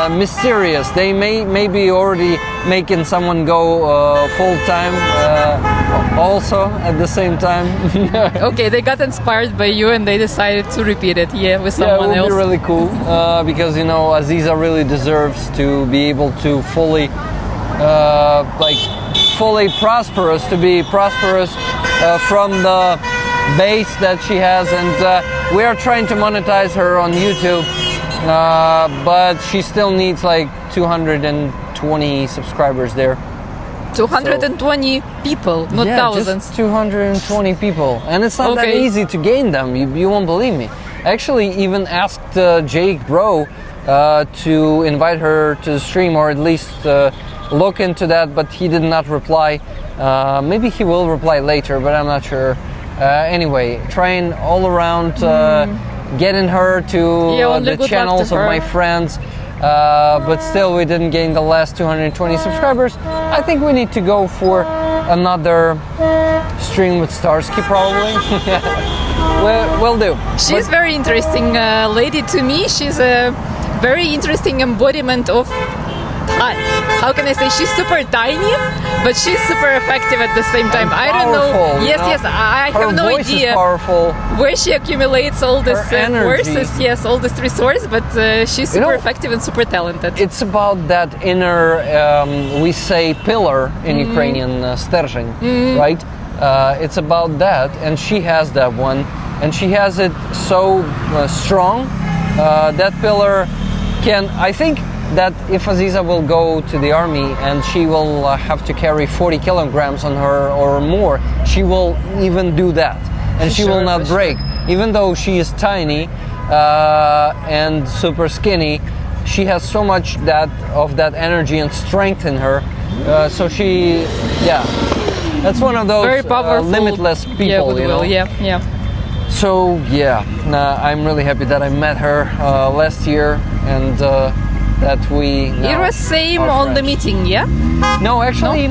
mysterious. They may be already making someone go full time also at the same time. Okay, they got inspired by you and they decided to repeat it, with someone it would else. be really cool because Aziza really deserves to be able to fully prosperous, to be prosperous from the base that she has, and we are trying to monetize her on YouTube, but she still needs like 220 subscribers there. 220 people, not thousands. Just 220 people, and it's not that easy to gain them. You won't believe me. I actually even asked Jake Bro to invite her to the stream, or at least look into that, but he did not reply. Maybe he will reply later, but I'm not sure. Anyway, trying all around getting her to the channels of my friends, but still we didn't gain the last 220 subscribers. I think we need to go for another stream with Starsky probably. We'll do. She's very interesting lady to me. She's a very interesting embodiment of, how can I say, she's super tiny, but she's super effective at the same time. I don't know. Yes, I have no idea where she accumulates all this forces, all this resource, but she's super effective and super talented. It's about that inner, we say pillar in Ukrainian, stержень, right? It's about that, and she has that one, and she has it so strong that pillar can, I think that if Aziza will go to the army and she will have to carry 40 kilograms on her or more, she will even do that, and she will not break. Even though she is tiny and super skinny, she has so much of that energy and strength in her. So she, that's one of those Very powerful, limitless people, you know. Yeah. So I'm really happy that I met her last year, and that we. It was same are on the friends. meeting, yeah? No, actually,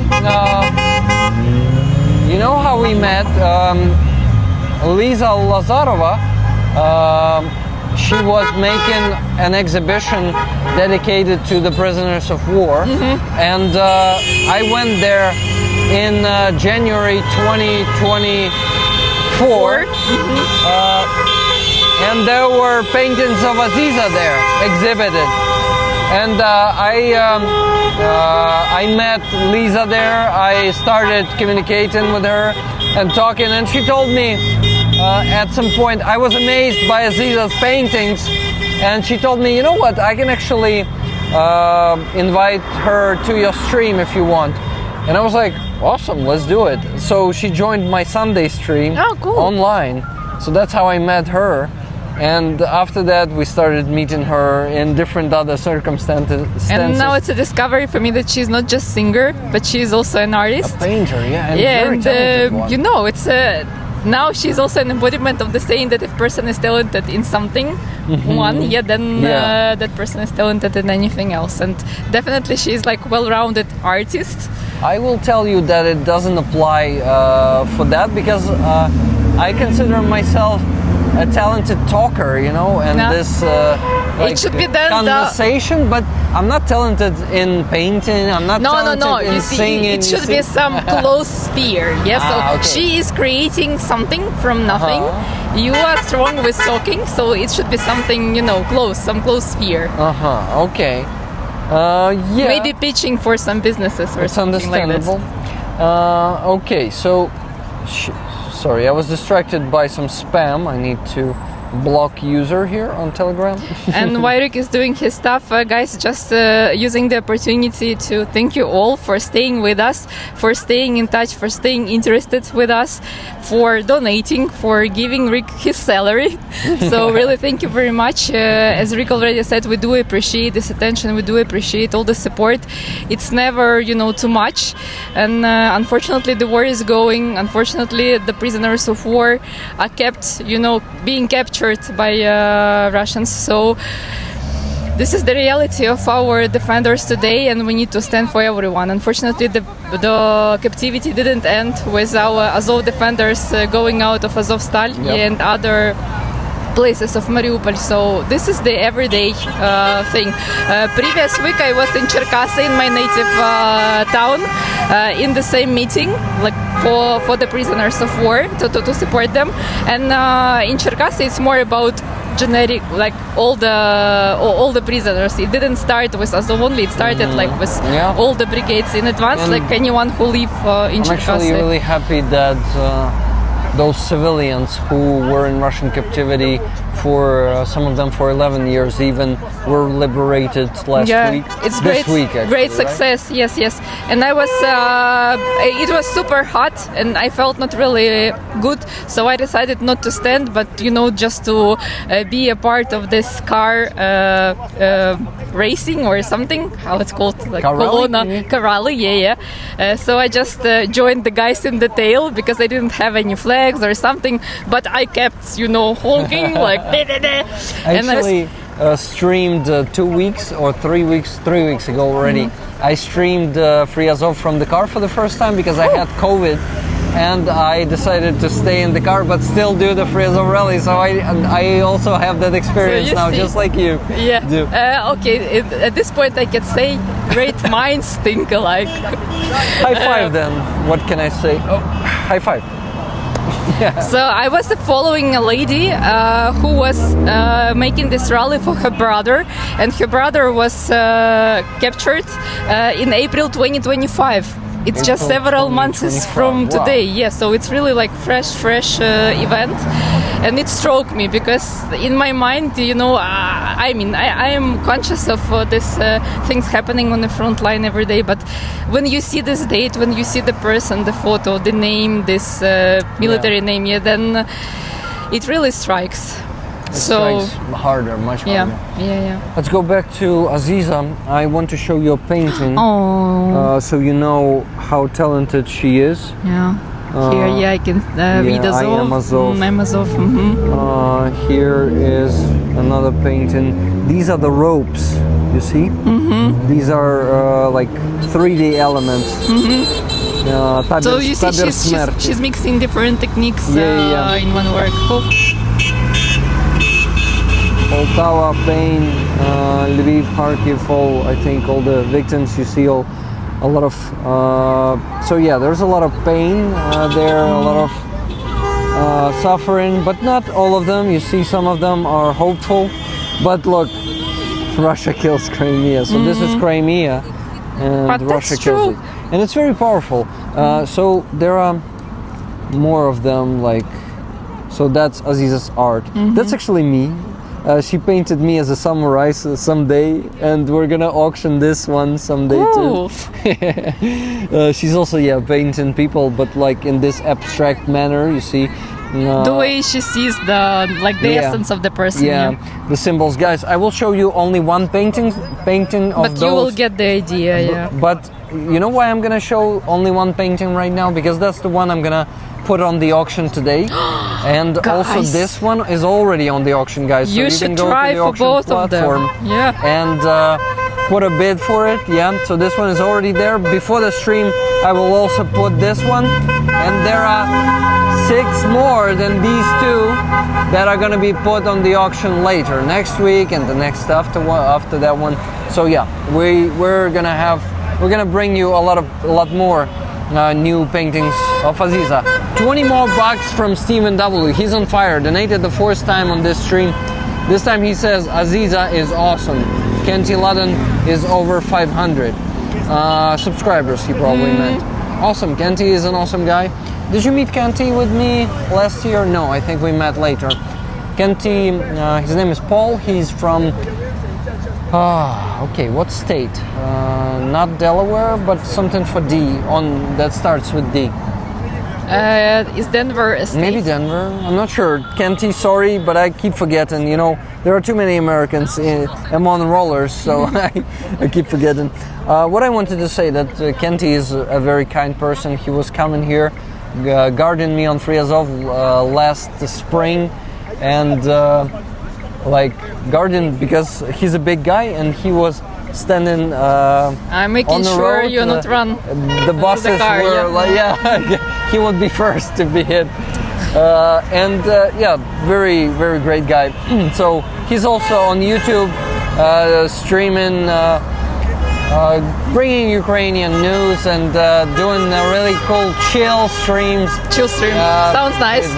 you know how we met? Lisa Lazarova. She was making an exhibition dedicated to the prisoners of war, and I went there in January 2024, and there were paintings of Aziza there exhibited, and I met Lisa there. I started communicating with her and talking, and she told me at some point, I was amazed by Aziza's paintings, and she told me, you know what, I can actually invite her to your stream if you want. And I was like, awesome, let's do it. So she joined my Sunday stream online. So that's how I met her. And after that, we started meeting her in different other circumstances. And now it's a discovery for me that she's not just singer, but she's also an artist. A painter, and very talented one. You know, it's now she's also an embodiment of the saying that if person is talented in something, then that person is talented in anything else. And definitely she's like well-rounded artist. I will tell you that it doesn't apply for that, because I consider myself a talented talker, you know, and this it should be then conversation, but I'm not talented in painting, I'm not talented in singing. It should be some close sphere, yes. So she is creating something from nothing. You are strong with talking, so it should be something, you know, close, some close sphere. Okay. Maybe pitching for some businesses or something like that. Okay, so sorry, I was distracted by some spam. I need to block user here on Telegram. And Wyrick is doing his stuff. Guys, just using the opportunity to thank you all for staying with us, for staying in touch, for staying interested with us, for donating, for giving Rick his salary. So really thank you very much. As Rick already said, we do appreciate this attention, we do appreciate all the support. It's never, you know, too much. And unfortunately the war is going. Unfortunately the prisoners of war are kept, you know, being captured by Russians. So this is the reality of our defenders today, and we need to stand for everyone. Unfortunately, the captivity didn't end with our Azov defenders going out of Azovstal and other places of Mariupol. So this is the everyday thing. Previous week I was in Cherkasy, in my native town, in the same meeting, like for the prisoners of war, to support them. And in Cherkasy it's more about generic, like all the prisoners. It didn't start with Azov only, it started like with all the brigades in advance, and like anyone who live in Cherkasy. I'm actually really happy that those civilians who were in Russian captivity for some of them for 11 years even were liberated last week. It's this week, actually, great success. Right? Yes. And I was it was super hot and I felt not really good, so I decided not to stand, but you know, just to be a part of this car racing or something, how it's called, like Karali, so I just joined the guys in the tail because I didn't have any flags or something, but I kept, you know, honking like Actually, streamed 2 weeks or 3 weeks ago already. I streamed Free Azov from the car for the first time because I had COVID, and I decided to stay in the car but still do the Free Azov rally. So I also have that experience now, just like you. Do. Okay, at this point I can say great minds think alike. High five then. What can I say? Oh, high five. So I was following a lady who was making this rally for her brother, and her brother was captured in April 2025. it's just April several months 2025. from Wow. today. Yeah, so it's really like fresh event, and it struck me because in my mind, you know, I mean, I am conscious of this things happening on the front line every day. But when you see this date, when you see the person, the photo, the name, this military name, yeah, then it really strikes. So Strikes harder, much harder. yeah. Let's go back to Aziza. I want to show you a painting. Oh, So you know how talented she is. yeah. Here, yeah, I can read I Azov. am Azov. I'm Azov. Here is another painting. These are the ropes, you see? These are like 3D elements. So you see, табір she's смерті. mixing different techniques Yeah. in one work. Cool. Poltava, Pain, Lviv, Kharkiv, I think all the victims you see, a lot of. So yeah, there's a lot of pain there, a lot of suffering, but not all of them. You see, some of them are hopeful. But look, Russia kills Crimea, so this is Crimea, and But Russia that's kills true. it, and it's very powerful. So there are more of them, like. So that's Aziza's art. That's actually me. She painted me as a samurai someday, and we're gonna auction this one someday Cool. too. She's also painting people, but like in this abstract manner. You see, The way she sees the Yeah. essence of the person. yeah, the symbols, guys. I will show you only one painting of But those. you will get the idea. Yeah. But you know why I'm gonna show only one painting right now? Because that's the one I'm gonna put on the auction today. And also Guys. this one is already on the auction, guys. So You you should can go try to the for auction both of them. platform Yeah. and put a bid for it. Yeah, so this one is already there. Before the stream, I will also put this one. And there are 6 more than these 2 that are gonna be put on the auction later, next week and the next after that one. So yeah, we're gonna bring you a lot more new paintings of Aziza. 20 more bucks from Stephen W. He's on fire. Donated the 4th time on this stream. This time he says Aziza is awesome. Kenty Ludden is over 500 subscribers. He probably meant. Awesome. Kenty is an awesome guy. Did you meet Kenty with me last year? No, I think we met later. Kenty, his name is Paul. He's from. Okay, what state? Not Delaware, but something for D that starts with D. Is Denver a state? Maybe Denver. I'm not sure. Kenty, sorry, but I keep forgetting. You know, there are too many Americans among rollers, so I keep forgetting. What I wanted to say that Kenty is a very kind person. He was coming here, guarding me on Friazov last spring, and guarding because he's a big guy, and he was standing I'm making on the sure road, you're not run. The buses car, were he would be first to be hit. Very, very great guy. So he's also on YouTube streaming, bringing Ukrainian news and doing really cool chill streams. Chill stream. Sounds nice.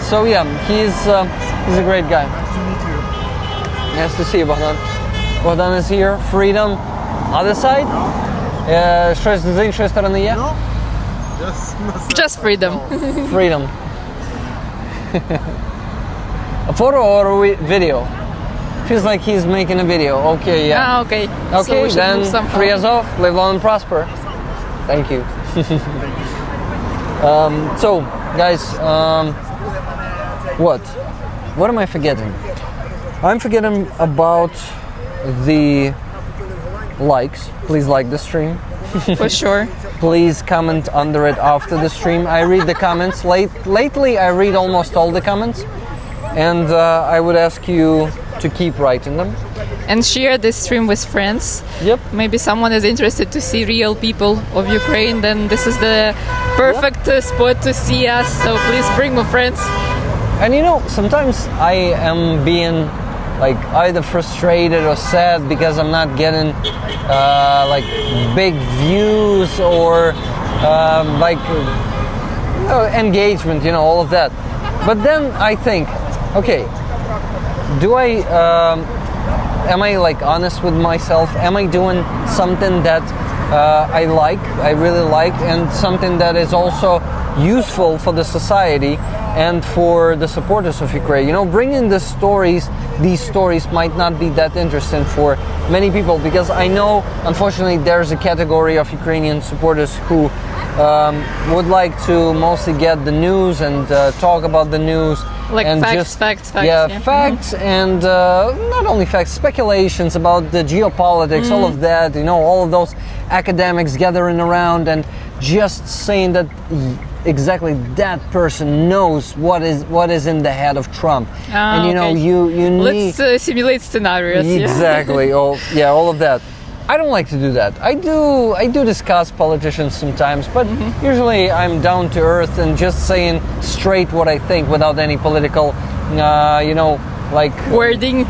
So yeah, he's a great guy. Nice to see you, Bogdan. Bogdan is here. Freedom. Other side? Щось з іншої сторони є? Just freedom. Freedom. A photo or video? Feels like he's making a video. Okay, yeah. Okay. Okay, So we should then move somehow. free us off. Live long and prosper. Thank you. So, guys, what am I forgetting? I'm forgetting about the likes. Please like the stream. For sure. Please comment under it after the stream. I read the comments. Lately, I read almost all the comments, and I would ask you to keep writing them. And share this stream with friends. Yep. Maybe someone is interested to see real people of Ukraine, then this is the perfect spot to see us. So please bring more friends. And you know, sometimes I am being either frustrated or sad because I'm not getting big views or engagement, all of that. But then I think, okay, am I honest with myself? Am I doing something that I really like, and something that is also useful for the society and for the supporters of Ukraine. You know, bringing these stories might not be that interesting for many people, because I know, unfortunately, there's a category of Ukrainian supporters who would like to mostly get the news and talk about the news. Like and facts. Yeah, facts and not only facts, speculations about the geopolitics, all of that, you know, all of those academics gathering around and just saying that exactly that person knows what is in the head of Trump. And you know, you need... Let's simulate scenarios. Exactly, all of that. I don't like to do that. I do discuss politicians sometimes, but usually I'm down to earth and just saying straight what I think without any political, you know, like wording.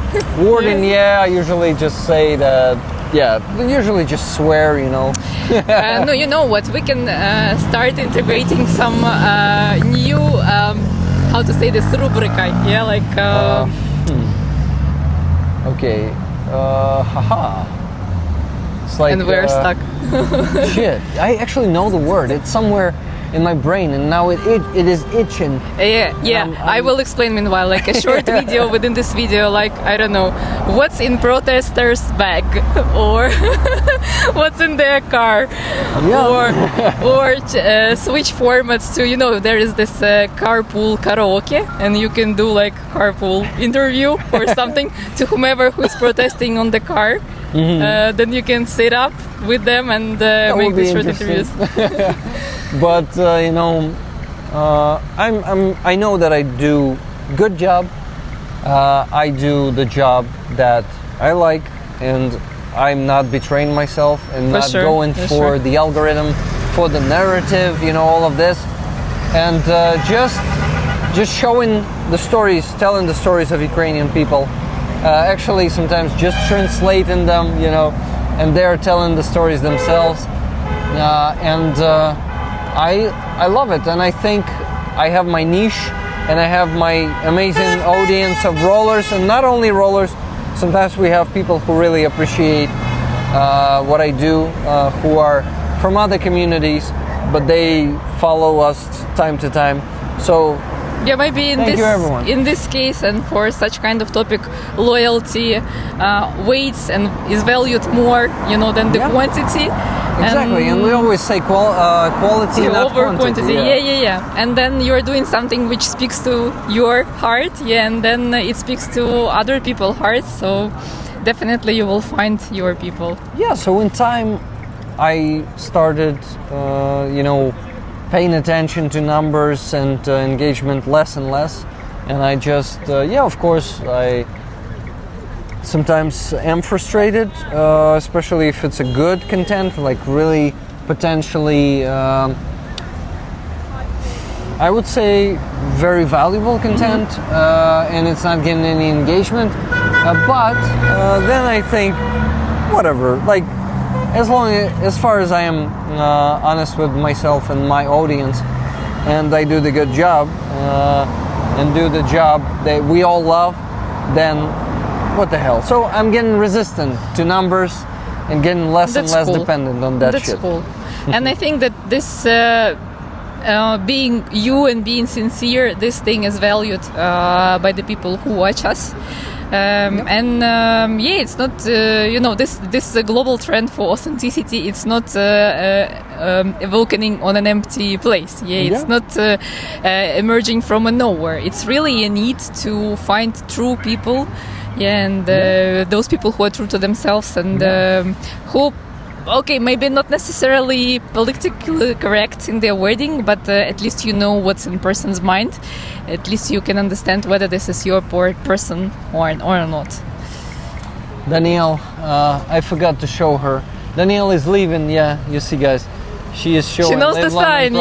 Yeah, I usually just say that. Yeah, usually just swear, you know. No, you know what? We can start integrating some new, how to say this, rubrika. Yeah, like. Okay. Haha. Like, and we're stuck. Shit, I actually know the word. It's somewhere in my brain, and now it is itching. Yeah. I will explain meanwhile, like a short video within this video, like, I don't know, what's in protesters' bag, or what's in their car, or switch formats to, you know, there is this carpool karaoke, and you can do like carpool interview or something to whomever who is protesting on the car. Then you can sit up with them and make these short interviews. But you know, I know that I do good job. I do the job that I like, and I'm not betraying myself and not going for the algorithm, for the narrative. You know, all of this, and just showing the stories, telling the stories of Ukrainian people. Actually, sometimes just translating them, you know, and they're telling the stories themselves, and I love it, and I think I have my niche, and I have my amazing audience of rollers, and not only rollers. Sometimes we have people who really appreciate what I do, who are from other communities, but they follow us time to time. So. Yeah, maybe in this case, and for such kind of topic, loyalty weights and is valued more, you know, than the quantity. Exactly, and we always say quality, not over quantity. Yeah. And then you're doing something which speaks to your heart, and then it speaks to other people's hearts. So definitely you will find your people. Yeah. So in time, I started, you know, paying attention to numbers and engagement less and less, and I just of course I sometimes am frustrated, especially if it's a good content, like really potentially I would say very valuable content, and it's not getting any engagement, but then I think whatever, like as far as I am honest with myself and my audience, and I do the good job and do the job that we all love, then what the hell? So I'm getting resistant to numbers and getting less and less dependent on that shit. That's cool. And I think that this being you and being sincere, this thing is valued by the people who watch us. It's not you know, this is a global trend for authenticity. It's not evoking on an empty place. It's not emerging from a nowhere. It's really a need to find true people, and those people who are true to themselves and who, okay, maybe not necessarily politically correct in their wording, but at least you know what's in person's mind. At least you can understand whether this is your person or not. Danielle, I forgot to show her. Danielle is leaving. Yeah, you see, guys, she is showing. She knows the sign.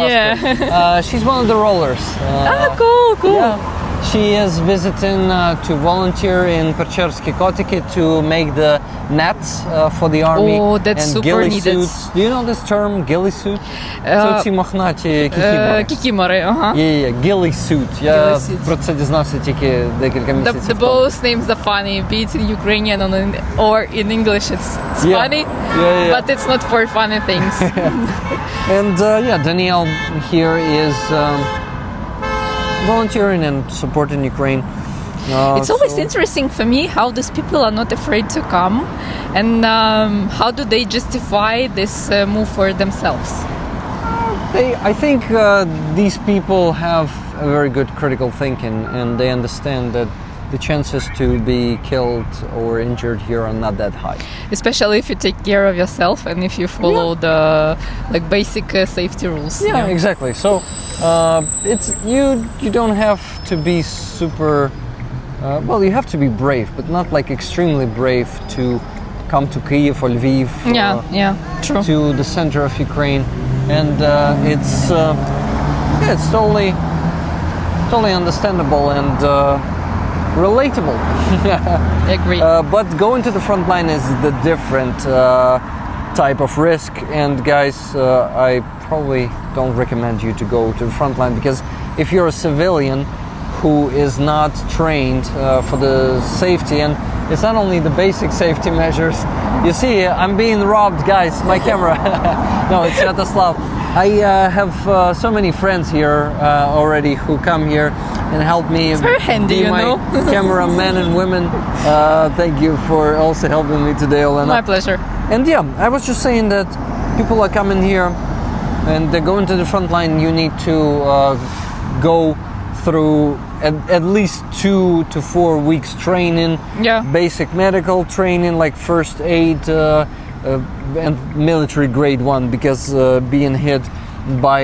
She's one of the rollers. Cool. Yeah. She is visiting to volunteer in Perchersky Kotiki to make the nets for the army. Oh, that's and super ghillie needed. suits. Do you know this term, ghillie suit? Це ці мохнаті кікімори. Кікімори, ага. Yeah, ghillie suit. Я Ghillie suit. про це дізнався тільки декілька The місяців тому. both names are funny, be it in Ukrainian or in English. It's Yeah. funny, Yeah. but it's not for funny things. And Danielle here is volunteering and supporting Ukraine. It's always so- interesting for me how these people are not afraid to come, and how do they justify this move for themselves? I think these people have a very good critical thinking, and they understand that the chances to be killed or injured here are not that high. Especially if you take care of yourself and if you follow the basic safety rules. Yeah, exactly. So it's you don't have to be super. Well, you have to be brave, but not like extremely brave to come to Kyiv or Lviv. Yeah, true. To the center of Ukraine, and it's totally understandable and relatable. I agree. But going to the front line is the different type of risk, and guys, I probably don't recommend you to go to the front line, because if you're a civilian who is not trained for the safety, and it's not only the basic safety measures. You see, I'm being robbed, guys. My camera. No, it's Yaroslav. I have so many friends here already who come here and help me. It's very handy, be you my know. cameramen and women. Thank you for also helping me today, Olena. My pleasure. And yeah, I was just saying that people are coming here and they're going to the front line. You need to go through at least 2 to 4 weeks training, basic medical training like first aid and military grade one, because being hit by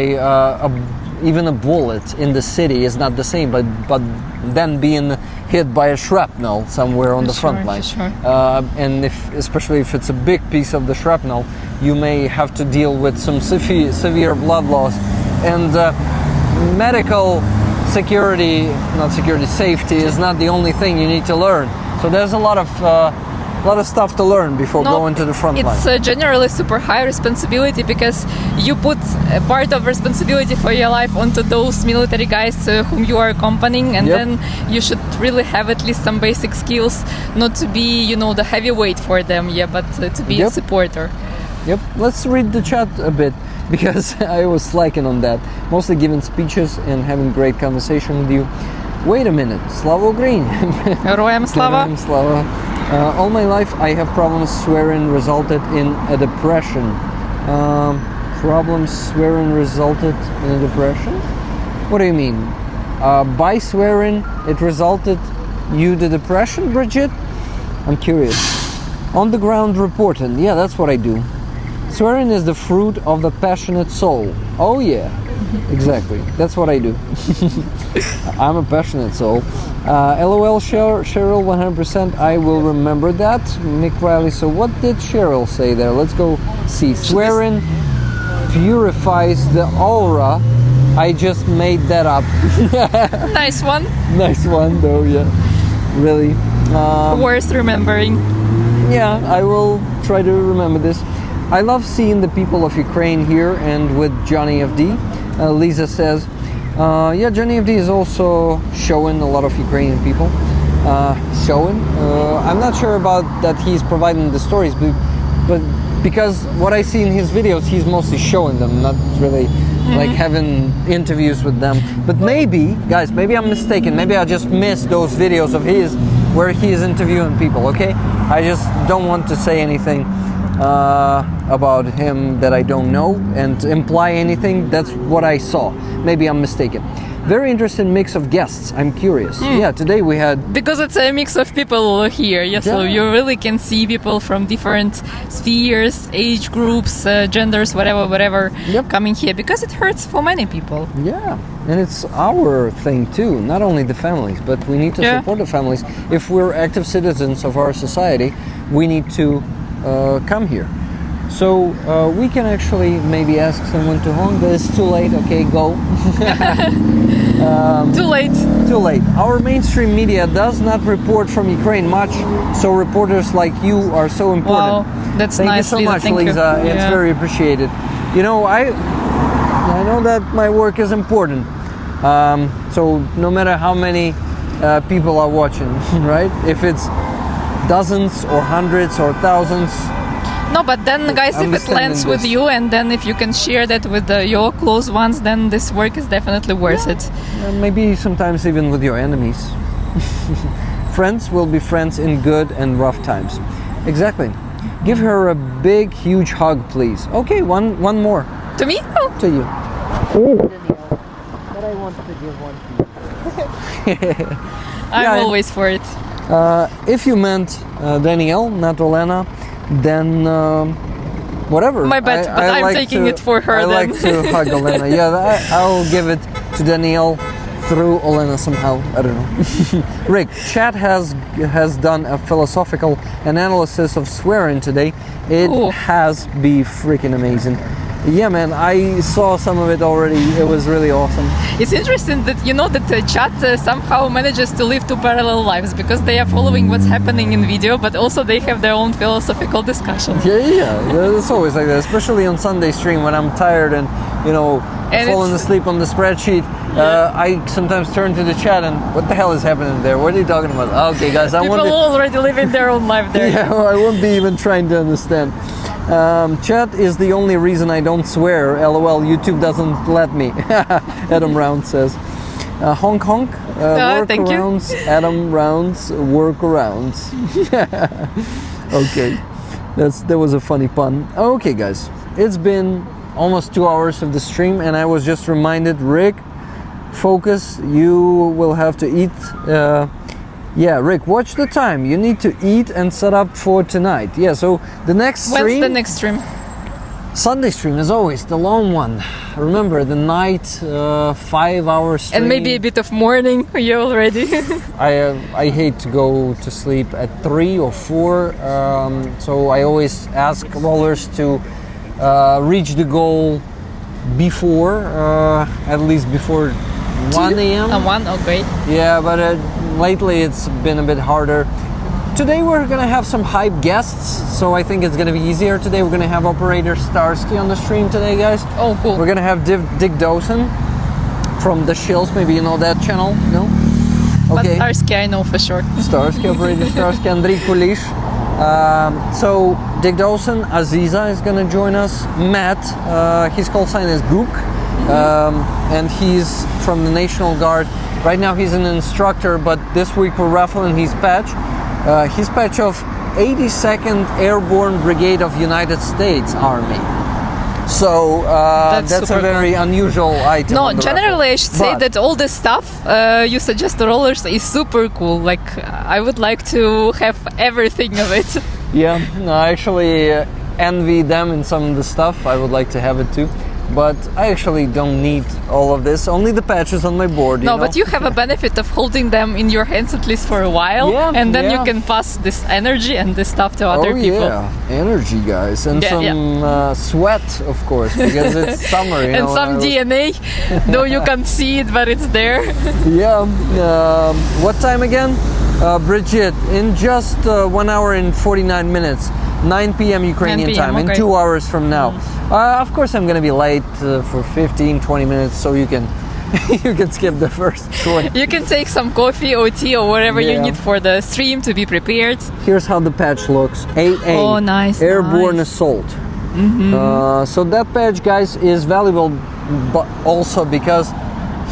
even a bullet in the city is not the same, but then being hit by a shrapnel somewhere on the front line. Sure. And especially if it's a big piece of the shrapnel, you may have to deal with some severe blood loss. And medical safety is not the only thing you need to learn. So there's a lot of stuff to learn before going to the front line. It's generally super high responsibility, because you put a part of responsibility for your life onto those military guys whom you are accompanying, and then you should really have at least some basic skills, not to be, the heavyweight for them, but to be a supporter. Yep. Let's read the chat a bit, because I was slacking on that, mostly giving speeches and having great conversation with you. Wait a minute, Slava Ukraini. Героям слава. Героям слава. All my life I have problems swearing resulted in a depression. Problems swearing resulted in a depression? What do you mean? By swearing it resulted you the depression, Bridget? I'm curious. On the ground reporting. Yeah, that's what I do. Swearing is the fruit of the passionate soul. Oh yeah, exactly. That's what I do. I'm a passionate soul. LOL Cheryl 100%. I will remember that. Mick Riley. So what did Cheryl say there? Let's go see. Swearing purifies the aura. I just made that up. Nice one. Nice one though, yeah. Really. Worth remembering. Yeah, I will try to remember this. I love seeing the people of Ukraine here and with Johnny FD. Lisa says, Johnny FD is also showing a lot of Ukrainian people. I'm not sure about that he's providing the stories, but because what I see in his videos, he's mostly showing them, not really like having interviews with them. But maybe, guys, maybe I'm mistaken. Maybe I just missed those videos of his where he is interviewing people, okay? I just don't want to say anything about him that I don't know and imply anything. That's what I saw. Maybe I'm mistaken. Very interesting mix of guests. I'm curious. Yeah, today we had... Because it's a mix of people here, so you really can see people from different spheres, age groups, genders, whatever, coming here, because it hurts for many people. Yeah, and it's our thing too, not only the families, but we need to support the families. If we're active citizens of our society, we need to come here. So we can actually maybe ask someone to home, but it's too late. Okay, go. Too late. Too late. Our mainstream media does not report from Ukraine much, so reporters like you are so important. Wow, that's Thank nice, you so Lisa. much, Thank you. Lisa. It's Yeah. very appreciated. You know, I know that my work is important. So no matter how many people are watching, right? If it's dozens or hundreds or thousands, No, but then, guys, if it lands with you, and then if you can share that with your close ones, then this work is definitely worth it. maybe sometimes even with your enemies. Friends will be friends in good and rough times. Exactly. Give her a big, huge hug, please. Okay, one more To me? Oh. to you. But I wanted to give one to you. I'm Yeah, always for it. If you meant Danielle, not Olena, then whatever. My bad, but I'm taking it for her I then. like to hug Olena. Yeah, I'll give it to Danielle through Olena somehow. I don't know. Rick, chat has done a philosophical analysis of swearing today. It Ooh. has been freaking amazing. Yeah, man, I saw some of it already. It was really awesome. It's interesting that that the chat somehow manages to live two parallel lives because they are following what's happening in video, but also they have their own philosophical discussion. Yeah. It's always like that, especially on Sunday stream when I'm tired and falling it's- asleep on the spreadsheet. I sometimes turn to the chat and what the hell is happening there? What are you talking about? Okay, guys, I People won't already living their own life there. yeah, I won't be even trying to understand. Chat is the only reason I don't swear. LOL, YouTube doesn't let me. Adam Round says. Honk honk. Thank you. Workarounds. Adam Rounds. Workarounds. Okay, that was a funny pun. Okay, guys, it's been almost 2 hours of the stream, and I was just reminded, Rick, focus. You will have to eat. Yeah, Rick, watch the time. You need to eat and set up for tonight. Yeah, so the next stream... When's the next stream? Sunday stream, as always, the long one. Remember, the night 5 hours stream. And maybe a bit of morning. You already? I hate to go to sleep at 3 or 4. So I always ask rollers to reach the goal before, at least before 1 a.m. 1? Oh, great. Yeah, but lately it's been a bit harder. Today we're gonna have some hype guests, so I think it's gonna be easier today. We're gonna have operator Starsky on the stream today, guys. Oh, cool. We're gonna have Dick Dawson from the Shills. Maybe you know that channel, no? But Okay. Starsky, I know for sure. Starsky, operator Starsky, Andrei Kulish. So Dick Dawson, Aziza is gonna join us. Matt, his call sign is Gook, and he's from the National Guard. Right now he's an instructor, but this week we're raffling his patch. His patch of 82nd Airborne Brigade of United States Army. So that's a super very unusual item. No, on the generally raffle. I should say But- that all the stuff you suggest to rollers is super cool. Like, I would like to have everything of it. Yeah, no, I actually envy them in some of the stuff. I would like to have it too. But I actually don't need all of this. Only the patches on my board. No, know? but you have a benefit of holding them in your hands at least for a while, Yeah, and then yeah. you can pass this energy and this stuff to other oh, people. yeah, energy, guys, and Yeah, some sweat, of course, because it's summer. You And know, some DNA, though you can't see it, but it's there. Yeah. What time again? Bridget, in just 1 hour and 49 minutes. 9 p.m. Ukrainian 9 p.m., time, in okay. 2 hours from now. Of course, I'm gonna be late for 15-20 minutes, so you can you can skip the first 20. You can take some coffee or tea or whatever you Yeah. need for the stream to be prepared. Here's how the patch looks. AA. Oh, nice, Airborne nice. Assault. So that patch, guys, is valuable, but also because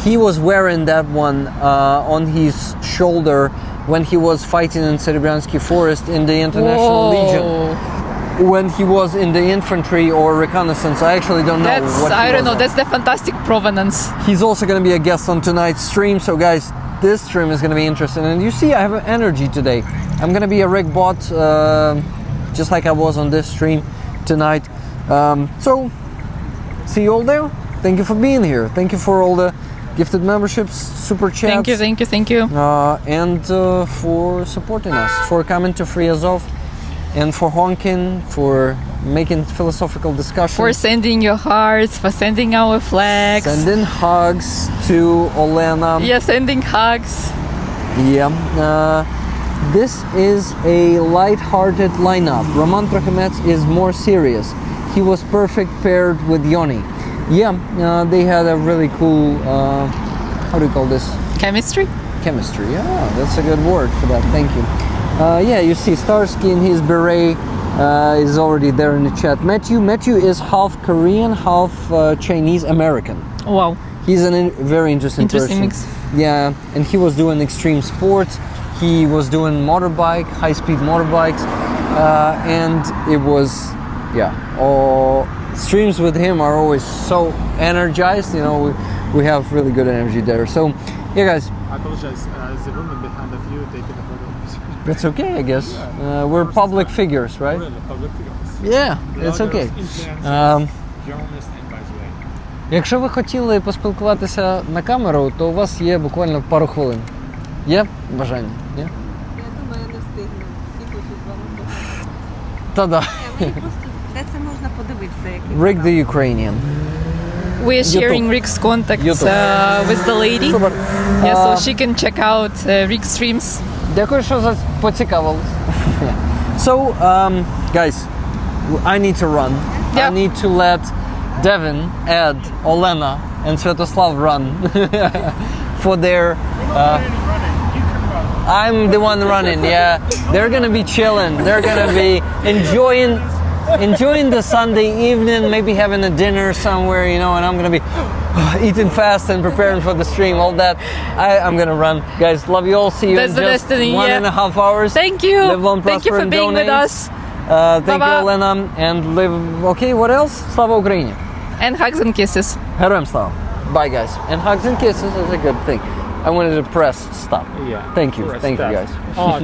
he was wearing that one on his shoulder when he was fighting in Serebryansky Forest in the International Legion. When he was in the infantry or reconnaissance, I actually don't know That's, what he I don't was know, on. that's the fantastic provenance. He's also going to be a guest on tonight's stream, so guys, this stream is going to be interesting. And you see, I have energy today. I'm going to be a Rick bot, just like I was on this stream tonight. So, see you all there. Thank you for being here. Thank you for all the gifted memberships, super chats. Thank you. And for supporting us, for coming to Free Azov, and for honking, for making philosophical discussions. For sending your hearts, for sending our flags. Sending hugs to Olena. Yeah, sending hugs. Yeah. This is a light-hearted lineup. Roman Trochimets is more serious. He was perfect paired with Yoni. Yeah, they had a really cool, how do you call this? Chemistry? Chemistry. Yeah, that's a good word for that. Thank you. Yeah, you see Starsky in his beret is already there in the chat. Matthew is half Korean, half Chinese American. Wow. He's a very interesting person. Mix. Yeah, and he was doing extreme sports. He was doing motorbike, high-speed motorbikes, and it was, yeah. All streams with him are always so energized. You know, we have really good energy there. So, yeah, guys. I apologize. The woman behind of you taking a photo. That's okay, I guess. We're public figures, right? Public figures. Yeah, it's okay. Journalist and by the way. Якщо ви хотіли поспілкуватися на камеру, то у вас є буквально пару хвилин. Є бажання? Ні? Я думаю, не встигну. Всі хочуть з вами поговорити. Та-да. Мені просто де це можна подивитися, який Rick the Ukrainian. We are sharing Rick's contacts with the lady. Супер. Yeah, so she can check out Rick's streams. Дякую, що поцікавились. So, guys, I need to run. Yeah. I need to let Devin, Ed, Olena, and Svetoslav run for their... I'm the one running, yeah. They're gonna be chilling. They're gonna be enjoying the Sunday evening, maybe having a dinner somewhere, you know, and I'm gonna be eating fast and preparing for the stream, all that. I'm gonna run. Guys, love you all. See you That's in the just destiny, 1.5 hours. Thank you. Live long, Thank you prosper, for and being with donate. us. Thank you, Bye-bye. Olena, and live... Okay, what else? Slava Ukraini. And hugs and kisses. Heroям слава. Bye, guys. And hugs and kisses is a good thing. I wanted to press stop. Yeah. Thank you. Press Thank you, stop. guys. Oh,